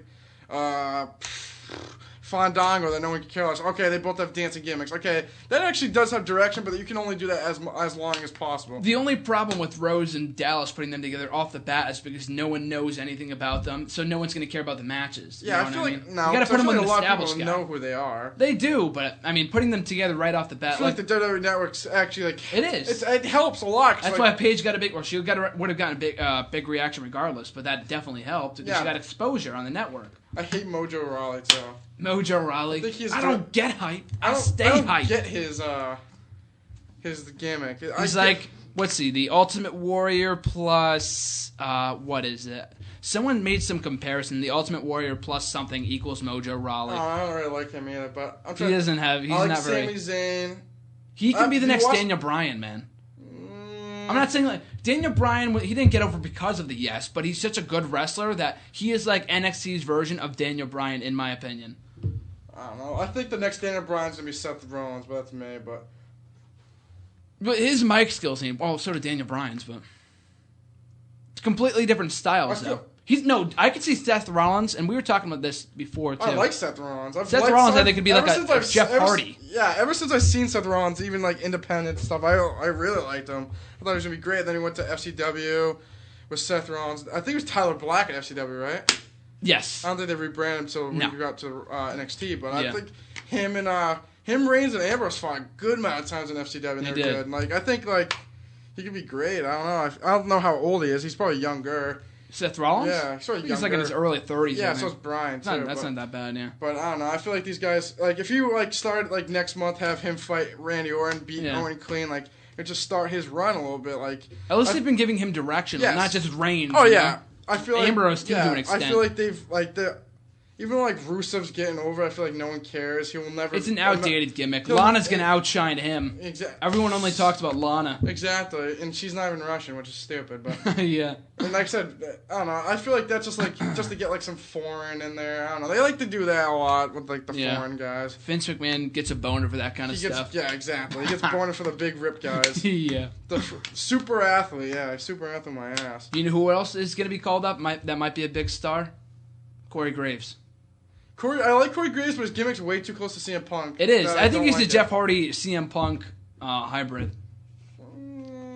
Fandango that no one can care less. Okay, they both have dancing gimmicks. Okay, that actually does have direction, but you can only do that as long as possible. The only problem with Rose and Dallas putting them together off the bat is because no one knows anything about them, so no one's going to care about the matches. Yeah, I feel like you got to put them on the established guy. Know who they are. They do, but I mean, putting them together right off the bat. I feel like the WWE Network's actually like it is. It helps a lot. That's why Paige got a big. Well, she would have gotten a big reaction regardless, but that definitely helped because she got exposure on the network. I hate Mojo Rawley too. Mojo Rawley. I don't get hype. I stay hype. I don't get his gimmick. He's like, what's he? The Ultimate Warrior plus what is it? Someone made some comparison. The Ultimate Warrior plus something equals Mojo Rawley. Oh, I don't really like him either, but he doesn't have. He's not very. Sami Zayn. He can be the next Daniel Bryan, man. I'm not saying like Daniel Bryan. He didn't get over because of the yes, but he's such a good wrestler that he is like NXT's version of Daniel Bryan, in my opinion. I don't know. I think the next Daniel Bryan's gonna be Seth Rollins, but that's me. But his mic skills ain't. Well, so do Daniel Bryan's, but it's completely different styles though. I could see Seth Rollins, and we were talking about this before too. I like Seth Rollins. Seth Rollins, I think, could be like a Jeff Hardy. Ever since I've seen Seth Rollins, even like independent stuff, I really liked him. I thought he was gonna be great. Then he went to FCW with Seth Rollins. I think it was Tyler Black at FCW, right? Yes. I don't think they rebranded him until we got to NXT, but I think him, Reigns, and Ambrose fought a good amount of times in FCW, and they're good. And, like I think like he could be great. I don't know. I don't know how old he is. He's probably younger. Seth Rollins? Yeah, he's like in his early 30s. Yeah, so is Brian too. That's not that bad, yeah. But I don't know. I feel like these guys, like if you like start like next month, have him fight Randy Orton, beat Owen clean, like and just start his run a little bit, like. At least they've been giving him direction, not just Reigns. Oh yeah, I feel like Ambrose too to an extent. I feel like they've like even though like Rusev's getting over, I feel like no one cares. He will never. It's an outdated gimmick. Lana's gonna outshine him. Exactly. Everyone only talks about Lana. Exactly, and she's not even Russian, which is stupid. But yeah. And like I said, I don't know. I feel like that's just like just to get like some foreign in there. I don't know. They like to do that a lot with like the foreign guys. Vince McMahon gets a boner for that kind of stuff. Yeah, exactly. He gets boner for the big rip guys. Yeah. The super athlete. Yeah, super athlete. My ass. You know who else is gonna be called up? That might be a big star. Corey Graves. I like Corey Graves, but his gimmick's way too close to CM Punk. It is. I think he's the Jeff Hardy CM Punk hybrid.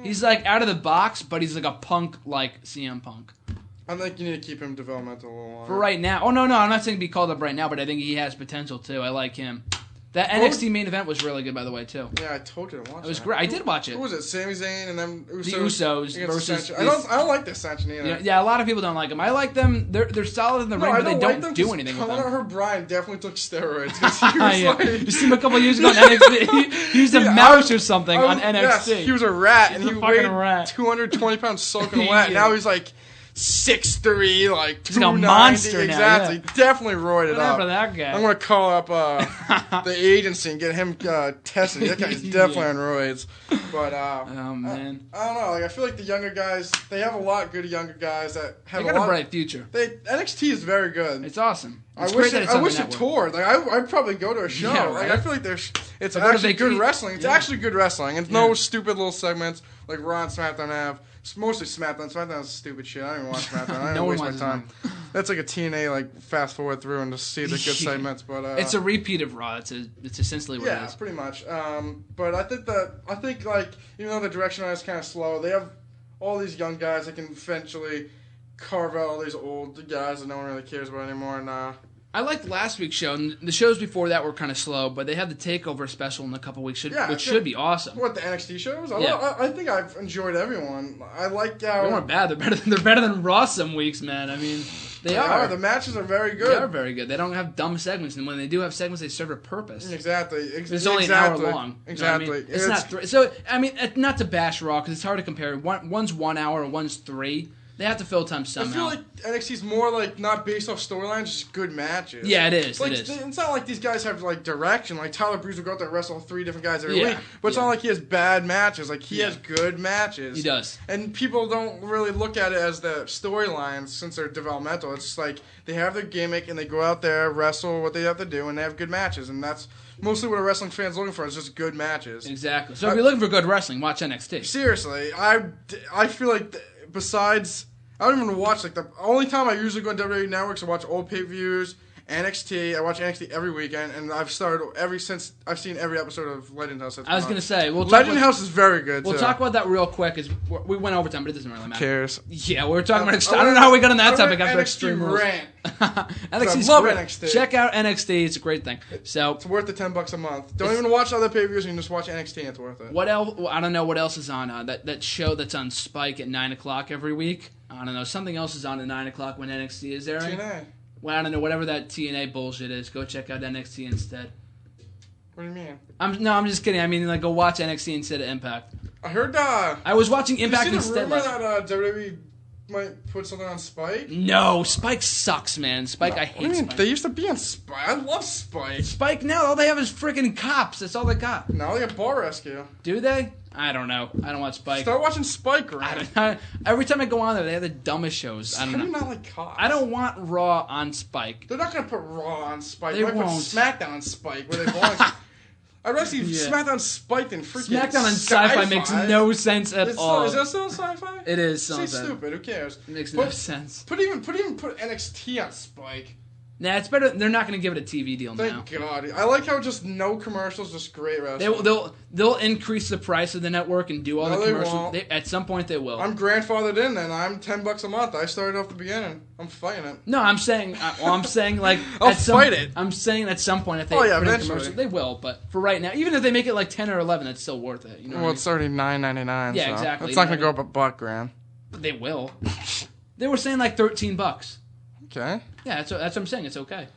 He's like out of the box, but he's like a Punk like CM Punk. I think you need to keep him developmental a little longer. For right now. Oh no, I'm not saying to be called up right now, but I think he has potential too. I like him. That NXT main event was really good, by the way, too. Yeah, I told you to watch it. It was great. I did watch it. Who was it? Sami Zayn and then Usos? The Usos versus... I don't like the Ascension either. Yeah, a lot of people don't like them. I like them. They're solid in the ring, but they don't do anything with them. Conor O'Brien definitely took steroids. He was like, you see him a couple years ago on NXT. He was a mouse or something on NXT. Yes, he was a rat, and he weighed rat. 220 pounds soaking wet. Now he's like 6'3", like 290. He's a monster exactly. now, yeah. Definitely roided up. What happened to that guy? I'm gonna call up the agency and get him tested. That guy's definitely on roids. But oh man, I don't know. Like I feel like the younger guys, they have a lot of good younger guys that have a bright future. NXT is very good. It's awesome. I wish it toured. Like I'd probably go to a show. Yeah, right? Like I feel like it's actually good wrestling. It's actually good wrestling. It's no stupid little segments like Raw and SmackDown have. mostly SmackDown. SmackDown's stupid shit. I don't even watch SmackDown. I don't waste my time. That's like a TNA like fast forward through and just see the good segments. But it's a repeat of Raw. It's essentially what it is. Yeah, pretty much. But I think like even though the direction is kind of slow, they have all these young guys that can eventually carve out all these old guys that no one really cares about anymore. And I liked last week's show, and the shows before that were kind of slow, but they had the Takeover special in a couple weeks, which should be awesome. What, the NXT shows? I think I've enjoyed everyone. I like how... They weren't bad. They're better than Raw some weeks, man. I mean, they are. The matches are very good. They are very good. They don't have dumb segments, and when they do have segments, they serve a purpose. Exactly. It's only an hour long. Exactly. You know what I mean? It's not so, I mean, not to bash Raw, because it's hard to compare. One's 1 hour, one's 3. They have to fill time somehow. I feel like NXT's more like not based off storylines, just good matches. Yeah, it is. Like, it is. It's not like these guys have like direction. Like Tyler Breeze will go out there and wrestle 3 different guys every week, but it's not like he has bad matches. Like he has good matches. He does. And people don't really look at it as the storylines since they're developmental. It's just like they have their gimmick and they go out there, wrestle what they have to do, and they have good matches. And that's mostly what a wrestling fan's looking for, is just good matches. Exactly. So if you're looking for good wrestling, watch NXT. Seriously, I feel like besides... I don't even watch, like, the only time I usually go on WWE Network to watch old pay-per-views, NXT. I watch NXT every weekend, and I've started since I've seen every episode of Legend House. I was going to say, Legend House is very good, We'll talk about that real quick. We went overtime, but it doesn't really matter. Who cares? Yeah, we were talking about NXT. I don't know how we got on that topic after Extreme Rules. Rant. NXT's I love great. NXT. Check out NXT. It's a great thing. So it's worth the $10 a month. Don't even watch other pay-per-views. You can just watch NXT. It's worth it. What else? I don't know what else is on that show that's on Spike at 9 o'clock every week. I don't know. Something else is on at 9 o'clock when NXT is airing. TNA. Well, I don't know. Whatever that TNA bullshit is, go check out NXT instead. What do you mean? I'm just kidding. I mean, like, go watch NXT instead of Impact. I heard. I was watching Impact you see the instead. rumor that WWE might put something on Spike? No, Spike sucks, man. Spike, I hate Spike. They used to be on Spike. I love Spike. Spike now, all they have is freaking cops. That's all they got. Now they got Bar Rescue. Do they? I don't know. I don't watch Spike. Start watching Spike, right? Every time I go on there, they have the dumbest shows. I don't know. How do you not like cops? I don't want Raw on Spike. They're not going to put Raw on Spike. They might won't. put SmackDown on Spike where they belong. I'd rather see SmackDown Spike than freaking SmackDown on Sci-Fi makes no sense at all. Is that still Sci-Fi? It is. Say stupid. Who cares? It makes no sense. Put NXT on Spike. Nah, it's better. They're not going to give it a TV deal now. Thank God. I like how just no commercials, just great wrestling. They'll increase the price of the network and do all the commercials. At some point, they will. I'm grandfathered in, then. I'm $10 a month. I started off the beginning. I'm fighting it. No, I'm saying like I'll fight it. I'm saying at some point if they put in eventually commercials, they will. But for right now, even if they make it like 10 or 11, it's still worth it. You know well, it's already $9.99. Yeah, so exactly. It's not going to go up $1 grand. But they will. They were saying like $13. Okay. Yeah, that's what I'm saying. It's okay.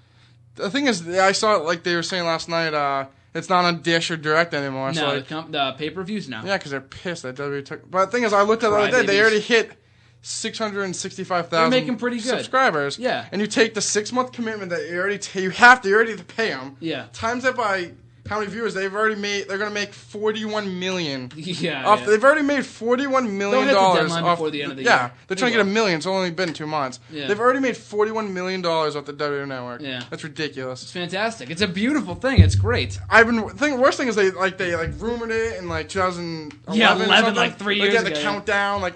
The thing is, I saw it like they were saying last night. It's not on Dish or Direct anymore. No, so the pay-per-views now. Yeah, because they're pissed that WWE took. But the thing is, I looked at it the other day. They already hit 665,000. They're making pretty good subscribers. Yeah. And you take the 6-month commitment that you have to pay them. Yeah. Times that by how many viewers they've already made. They're gonna make $41 million. Yeah. They've already made $41 million. They'll hit the deadline before the end of the year. Yeah, they're trying to get $1 million. It's only been 2 months. Yeah. They've already made $41 million off the WWE Network. Yeah. That's ridiculous. It's fantastic. It's a beautiful thing. It's great. Worst thing is they rumored it in like 2011. Yeah, 11 like 3 years ago. They had the countdown Like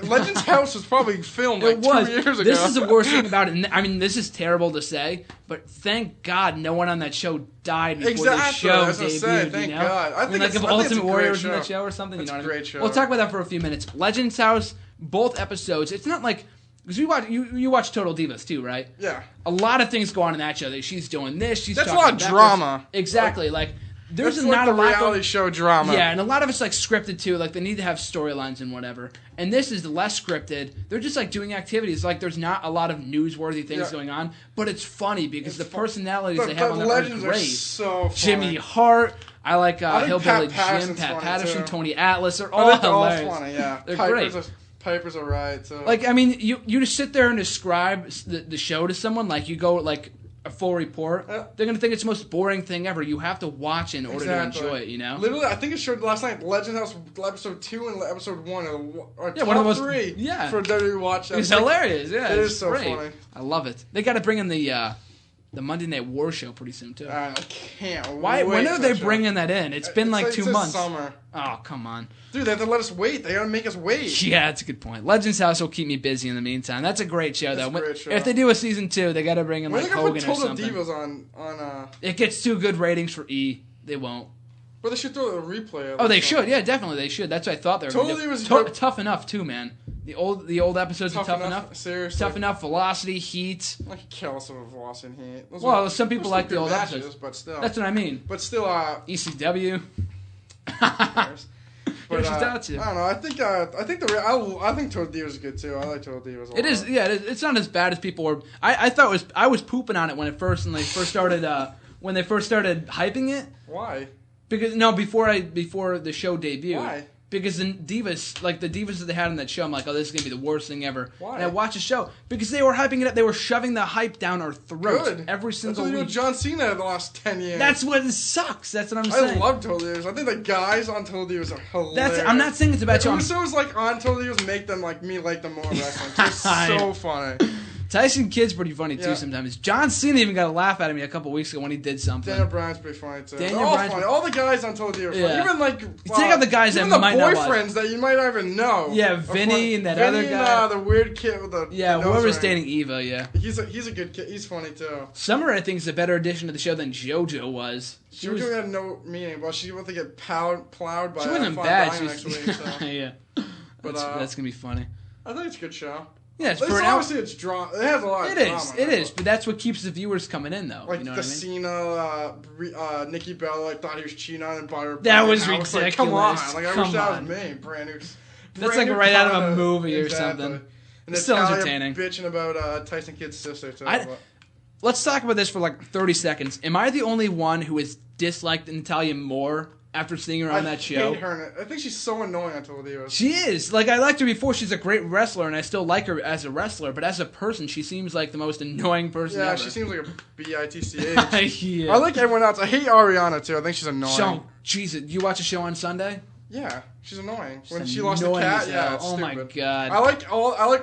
Legends House was probably filmed 2 years ago. This is the worst thing about it. I mean, this is terrible to say, but thank God no one on that show died before the show debuted. Thank God. I think if Ultimate Warrior was in that show or something. It's a great show. We'll talk about that for a few minutes. Legends House, both episodes. It's not like because you watch Total Divas too, right? Yeah. A lot of things go on in that show. That she's doing this. That's a lot of drama. Exactly. There's That's not like a the lot reality show drama. Yeah, and a lot of it's scripted too. They need to have storylines and whatever. And this is less scripted. They're just doing activities. There's not a lot of newsworthy things going on, but it's funny because the personalities they have on there are great. So funny. Jimmy Hart. I like Hillbilly Jim, Pat Patterson, Tony Atlas. They're all hilarious. All funny, yeah. They're great. Piper's alright. So. You just sit there and describe the show to someone. You go a full report, they're going to think it's the most boring thing ever. You have to watch in order to enjoy it, you know? Literally, I think it showed last night, Legend House episode 2 and episode 1 are one of the top most, 3 yeah. for WWE Watch. It's hilarious, yeah. It is so great. funny. I love it. They got to bring in the the Monday Night War show pretty soon too. I can't. Why? When are they bringing that in? It's been like 2 months. Summer. Oh, come on. Dude, they have to let us wait. They gotta make us wait. Yeah, that's a good point. Legends House will keep me busy in the meantime. That's a great show, though. Great show. If they do a season 2, they gotta bring in like Hogan or something. Total Divas on. It gets too good ratings for E. They won't. But they should throw a replay. Oh, they should. Yeah, definitely they should. That's what I thought they were going to do. Tough Enough too, man. The old episodes of Tough Enough. Seriously. Tough Enough, Velocity, Heat. I could kill some of Velocity and Heat. Well, some people like the old matches, episodes, but still. That's what I mean. But still, ECW. But I don't know. I think Total Divas is good too. I like Total Divas a lot. It is. Yeah, it's not as bad as people were. I thought I was pooping on it when they first started hyping it. Why? Because before the show debuted. Why? Because the divas that they had on that show, I'm like, oh, this is gonna be the worst thing ever. Why? And I watched the show because they were hyping it up. They were shoving the hype down our throats every single week. That's what John Cena in the last 10 years. That's what sucks. That's what I'm saying. I love Total Divas. I think the guys on Total Divas are hilarious. I'm not saying it's about John. Usos on Total Divas make them like me like them more wrestling. It's so funny. Tyson Kidd's pretty funny too sometimes. John Cena even got a laugh out of me a couple weeks ago when he did something. Daniel Bryan's pretty funny too. They're all funny. All the guys on Total Divas are funny. Even like you take out the guys that might not watch. The boyfriends that you might not even know. Yeah, Vinny and that other guy. The weird kid with the whoever's dating Eva. Yeah, he's a good kid. He's funny too. Summer I think is a better addition to the show than JoJo was. JoJo had no meaning, but she went to get plowed by. She wasn't bad. Next week, so. Yeah, but that's gonna be funny. I think it's a good show. Yeah, obviously it's drama. It has a lot of drama. It is, but that's what keeps the viewers coming in, though. Like you know the Cena, Nikki Bella, thought he was cheating on and bought her. That was ridiculous. Like, come on, like I wish that was me, brand new. That's like right out of a movie or something. And it's still entertaining. Bitching about Tyson Kidd's sister too. Let's talk about this for like 30 seconds. Am I the only one who has disliked Natalya more after seeing her on that show? I hate her. I think she's so annoying on Total Divas. She is. Like, I liked her before. She's a great wrestler, and I still like her as a wrestler. But as a person, she seems like the most annoying person ever. Yeah, she seems like a bitch. Yeah. I like everyone else. I hate Ariana, too. I think she's annoying. Jesus, you watch a show on Sunday? Yeah, she's annoying. When she lost the cat, it's oh stupid. My god. I like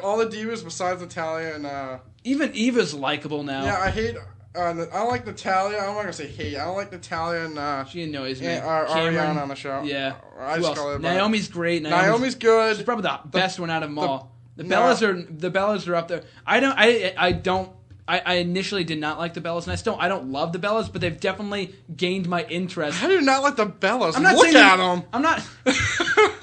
all the divas besides Natalya and even Eva's likable now. Yeah, I hate I don't like Natalya. I'm not gonna say hate. I don't like Natalya and she annoys me. Ariana on the show. Yeah. I just call it. Naomi's great. Naomi's good. She's probably the best one out of them all. The Bellas are up there. I initially did not like the Bellas, and I don't love the Bellas, but they've definitely gained my interest. How do you not like the Bellas? I'm not Look at them. I'm not.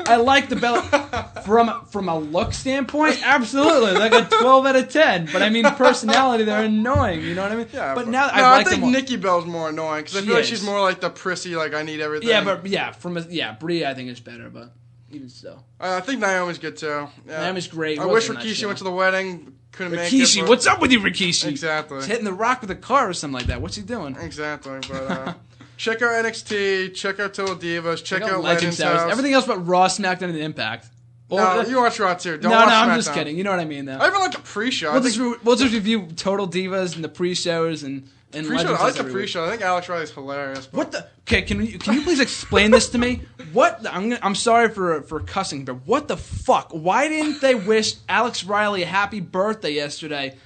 I like the Bellas from a look standpoint. Absolutely, like a 12 out of 10. But I mean, personality, they're annoying. You know what I mean? Yeah. But now I think Nikki Bella's more annoying because I feel like she's more like the prissy, like I need everything. Yeah, Brie I think is better, but even so, I think Naomi's good too. Yeah. Naomi's great. I wish Rikishi went to the wedding. Couldn't make it. Rikishi, what's up with you, Rikishi? Exactly. He's hitting the rock with a car or something like that. What's he doing? Exactly. But check out NXT. Check out Total Divas. Check out Legends House. Everything else but Raw, SmackDown, and Impact. No, you watch Raw too. Don't watch SmackDown. I'm just kidding. You know what I mean, though. I even like the pre-show. We'll just review Total Divas and the pre-shows and pre-show. I like the pre-show. I think Alex Riley's hilarious. What the? Okay, can you please explain this to me? What? I'm sorry for cussing, but what the fuck? Why didn't they wish Alex Riley a happy birthday yesterday?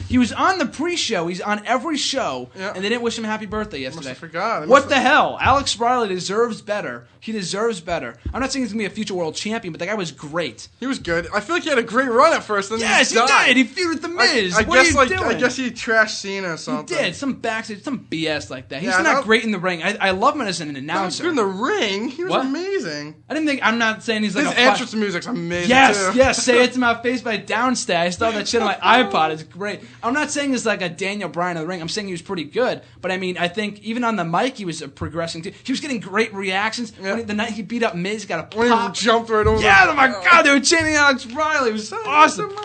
He was on the pre-show. He's on every show, and they didn't wish him a happy birthday yesterday. I forgot. What the hell? Alex Riley deserves better. He deserves better. I'm not saying he's gonna be a future world champion, but the guy was great. He was good. I feel like he had a great run at first. Then yes, he did. He feuded with the Miz. What are you doing? I guess he trashed Cena or something. He did some backstage, some BS like that. He's not great in the ring. I love him as an announcer. In the ring, he was amazing. I'm not saying he's like his entrance music's amazing. Yes, say it to my face by Downstay. I still have that shit on my iPod. It's great. I'm not saying he's like a Daniel Bryan in the ring. I'm saying he was pretty good. But I mean, I think even on the mic, he was progressing too. He was getting great reactions. Yeah. The night he beat up Miz, he got a pop. When he jumped right over. Yeah, oh my God, they were chanting Alex Riley. It was awesome.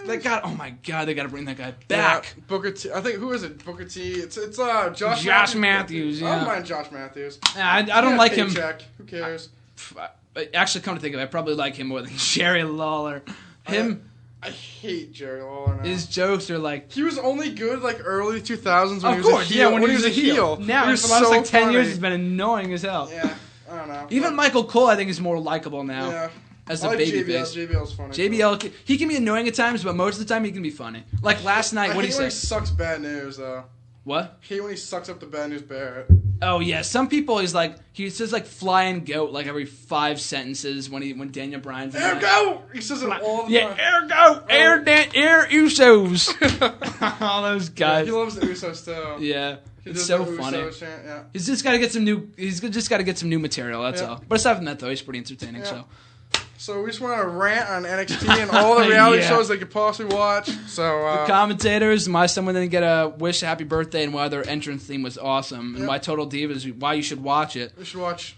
They got, oh my God, they got to bring that guy back. Yeah, Booker T. I think, who is it? Booker T. It's Josh Matthews. Yeah. I don't mind Josh Matthews. Yeah, I don't like him. Who cares? Actually, come to think of it, I probably like him more than Jerry Lawler. I hate Jerry Lawler now. His jokes are like... He was only good like early 2000s when he was a heel. Yeah, when he was a heel. Now, for the last like 10 years, he's been annoying as hell. Yeah, I don't know. Even Michael Cole, I think, is more likable now. Yeah. As a babyface. JBL's funny. JBL, he can be annoying at times, but most of the time he can be funny. Like last night, what did he say? He sucks bad news, though. What? I hate when he sucks up the Bad News Barrett. Oh yeah, some people he says like flying goat like every 5 sentences when Daniel Bryan's in Air go! He says it all the time. Air go! Air Usos! All those guys. Yeah, he loves the Usos too. Yeah. It's so funny. Yeah. He's just got to get some new material, that's all. But aside from that though, he's pretty entertaining, So we just want to rant on NXT and all the reality shows they could possibly watch. So the commentators, why someone didn't get a wish happy birthday, and why their entrance theme was awesome, and why Total Divas, why you should watch it. You should watch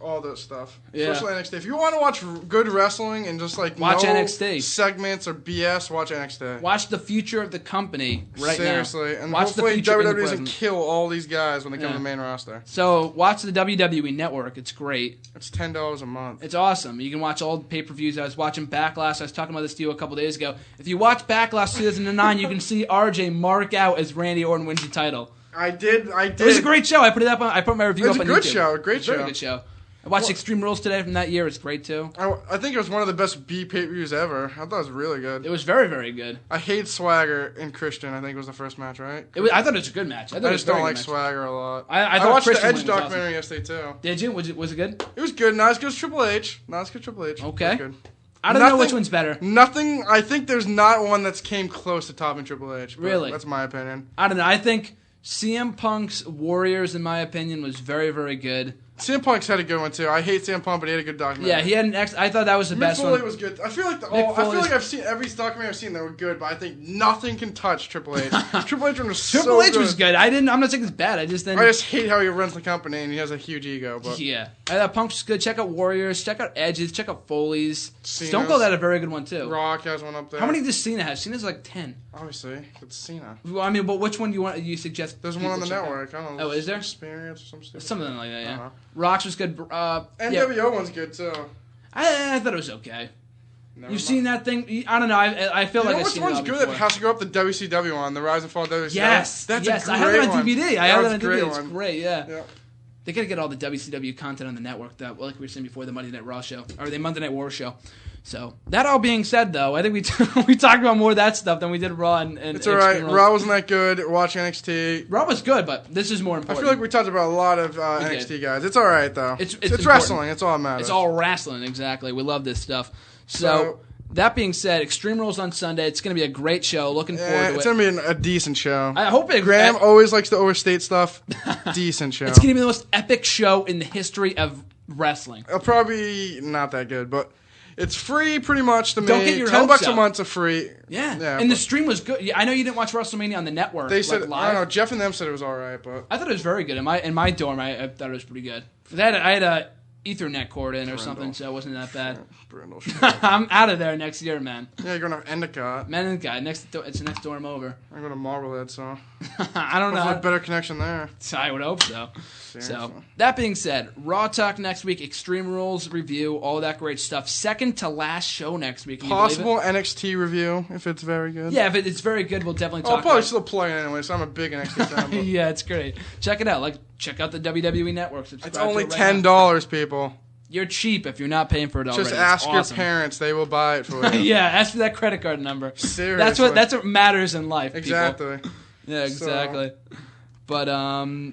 all that stuff. Especially NXT. If you want to watch good wrestling and just like watch no NXT segments or BS, watch NXT. Watch the future of the company Seriously. now. And watch hopefully WWE doesn't kill all these guys when they come to the main roster. So watch the WWE Network. It's great. It's $10 a month. It's awesome. You can watch all the pay-per-views. I was watching Backlash. I was talking about this to you a couple days ago. If you watch Backlash 2009, you can see RJ mark out as Randy Orton wins the title. I did. It was a great show. I put my review up on YouTube. It was a good show. A great show. Very good show. I watched Extreme Rules today from that year. It's great, too. I think it was one of the best B pay-per-views ever. I thought it was really good. It was very, very good. I hate Swagger and Christian. I think it was the first match, right? I thought it was a good match. I just don't like Swagger a lot. I watched Christian the Edge documentary yesterday, too. Did you? Was it good? It was good. Not as good as Triple H. Okay. Good. I don't know which one's better. Nothing. I think there's not one that's came close to topping Triple H. Really? That's my opinion. I don't know. I think CM Punk's Warriors, in my opinion, was very, very good. CM Punk's had a good one too. I hate CM Punk, but he had a good documentary. Yeah, he had an I thought that was the best one. Mick Foley was good. I feel like I've seen every documentary I've seen that were good, but I think nothing can touch Triple H. Triple H was so good. Triple H was good. I'm not saying it's bad. I just hate how he runs the company and he has a huge ego. But yeah, I thought Punk's good. Check out Warriors. Check out Edges. Check out Foley's. Cena's, Stone Cold had a very good one too. Rock has one up there. How many does Cena have? Cena's like 10. Obviously, it's Cena. Well, I mean, but which one do you suggest? There's one on the network. I don't know. Oh, is there? Experience or something. Something like that. Yeah. Rock's was good. NWO one's good too. I thought it was okay. You've seen that thing? I don't know. I feel like I've seen it all before. Which one's good that has to go up the WCW one, the Rise and Fall WCW? Yes. That's a great one. I have it on DVD. I have it on DVD. It's one. great, yeah. They got to get all the WCW content on the network, like we were saying before, the Monday Night Raw show, or the Monday Night War show. So, that all being said, though, I think we talked about more of that stuff than we did Raw and it's all right. Raw wasn't that good. Watch NXT. Raw was good, but this is more important. I feel like we talked about a lot of NXT guys. It's all right, though. It's wrestling. It's all that matters. It's all wrestling, exactly. We love this stuff. So that being said, Extreme Rules on Sunday. It's going to be a great show. Looking forward to it. It's going to be a decent show. I hope it. Graham always likes to overstate stuff. Decent show. It's going to be the most epic show in the history of wrestling. Probably not that good, but it's free pretty much to me. Don't get your $10 a month's a free. Yeah. And the stream was good. Yeah, I know you didn't watch WrestleMania on the network. They said, live. I don't know, Jeff and them said it was all right, but I thought it was very good. In my dorm, I thought it was pretty good. I had a Ethernet cord in or something, so it wasn't that bad. I'm out of there next year, man. Yeah, you're going to Endicott. Endicott. It's the next dorm over. I'm going to Marblehead, so I don't know. Hopefully a better connection there. I would hope so. So, that being said, Raw Talk next week, Extreme Rules review, all that great stuff. Second to last show next week. Possible NXT review, if it's very good. Yeah, if it's very good, we'll definitely talk about it. I'll probably still play it anyway, so I'm a big NXT fan. Yeah, it's great. Check it out. Check out the WWE Network. It's only $10, people. You're cheap if you're not paying for it already. Just ask your parents; they will buy it for you. Yeah, ask for that credit card number. Seriously, that's what matters in life. Exactly. People. Yeah, exactly. But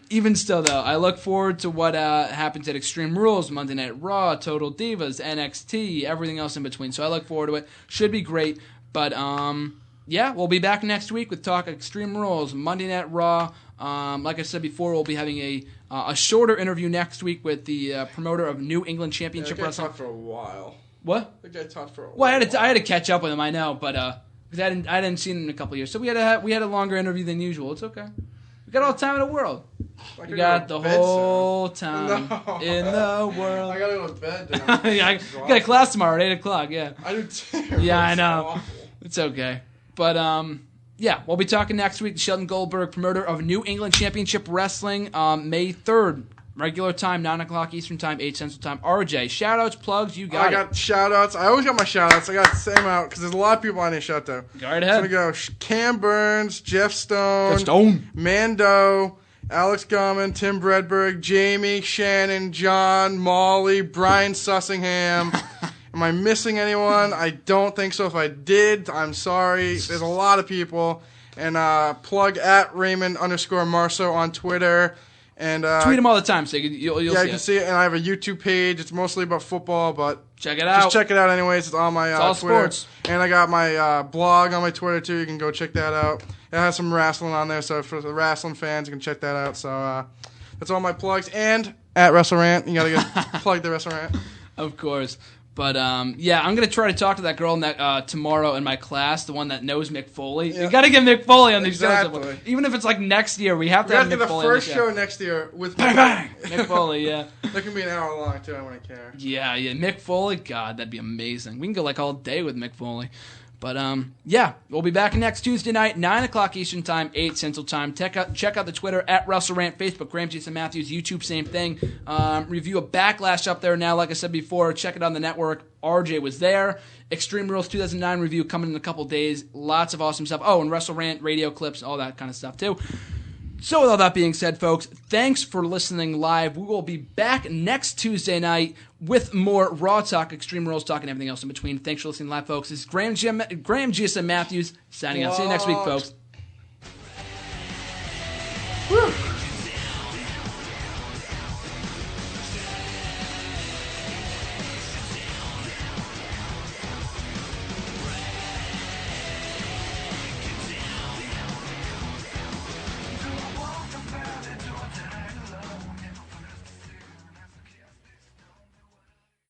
even still, though, I look forward to what happens at Extreme Rules, Monday Night Raw, Total Divas, NXT, everything else in between. So I look forward to it. Should be great. But yeah, we'll be back next week with Talk Extreme Rules, Monday Night Raw. Like I said before, we'll be having a shorter interview next week with the promoter of New England Championship Wrestling. Talked for a while. What? The guy talked for a while. Well, I had to catch up with him. I know, but because I hadn't seen him in a couple of years, so we had a longer interview than usual. It's okay. We got all the time in the world. We got the whole time in the world. I gotta go to bed. I got a class tomorrow at 8:00. Yeah. I do too. Yeah, I know. It's okay, but yeah, we'll be talking next week to Sheldon Goldberg, promoter of New England Championship Wrestling, May 3rd. Regular time, 9 o'clock Eastern Time, 8 Central Time. RJ, shout-outs, plugs, you got it. I got shout-outs. I always got my shout-outs. I got the same out because there's a lot of people I need to shout out. Go right ahead. So we go Cam Burns, Jeff Stone, Mando, Alex Gorman, Tim Bredberg, Jamie, Shannon, John, Molly, Brian Sussingham. Am I missing anyone? I don't think so. If I did, I'm sorry. There's a lot of people. And plug at Raymond_Marceau on Twitter. And tweet him all the time, so you'll see it. You can see it. And I have a YouTube page. It's mostly about football, but check it out. Just check it out anyways. It's on my it's all Twitter. Sports. And I got my blog on my Twitter, too. You can go check that out. It has some wrestling on there, so for the wrestling fans, you can check that out. So that's all my plugs. And at WrestleRant, you got to plug the WrestleRant. Of course. But, yeah, I'm going to try to talk to that girl tomorrow in my class, the one that knows Mick Foley. Yeah. You got to get Mick Foley on these shows. Even if it's like next year, we have to have Mick Foley on the show. We have to get the first show next year with Bang! Mick Foley, yeah. That can be an hour long, too. I wouldn't care. Yeah. Mick Foley, God, that'd be amazing. We can go like all day with Mick Foley. But, yeah, we'll be back next Tuesday night, 9 o'clock Eastern Time, 8 Central Time. Check out the Twitter, at WrestleRant, Facebook, Graham Jason Matthews, YouTube, same thing. Review a Backlash up there now, like I said before. Check it on the network. RJ was there. Extreme Rules 2009 review coming in a couple days. Lots of awesome stuff. Oh, and WrestleRant radio clips, all that kind of stuff, too. So with all that being said, folks, thanks for listening live. We will be back next Tuesday night with more Raw Talk, Extreme Rules Talk, and everything else in between. Thanks for listening live, folks. This is Graham GSM Matthews signing out. See you next week, folks.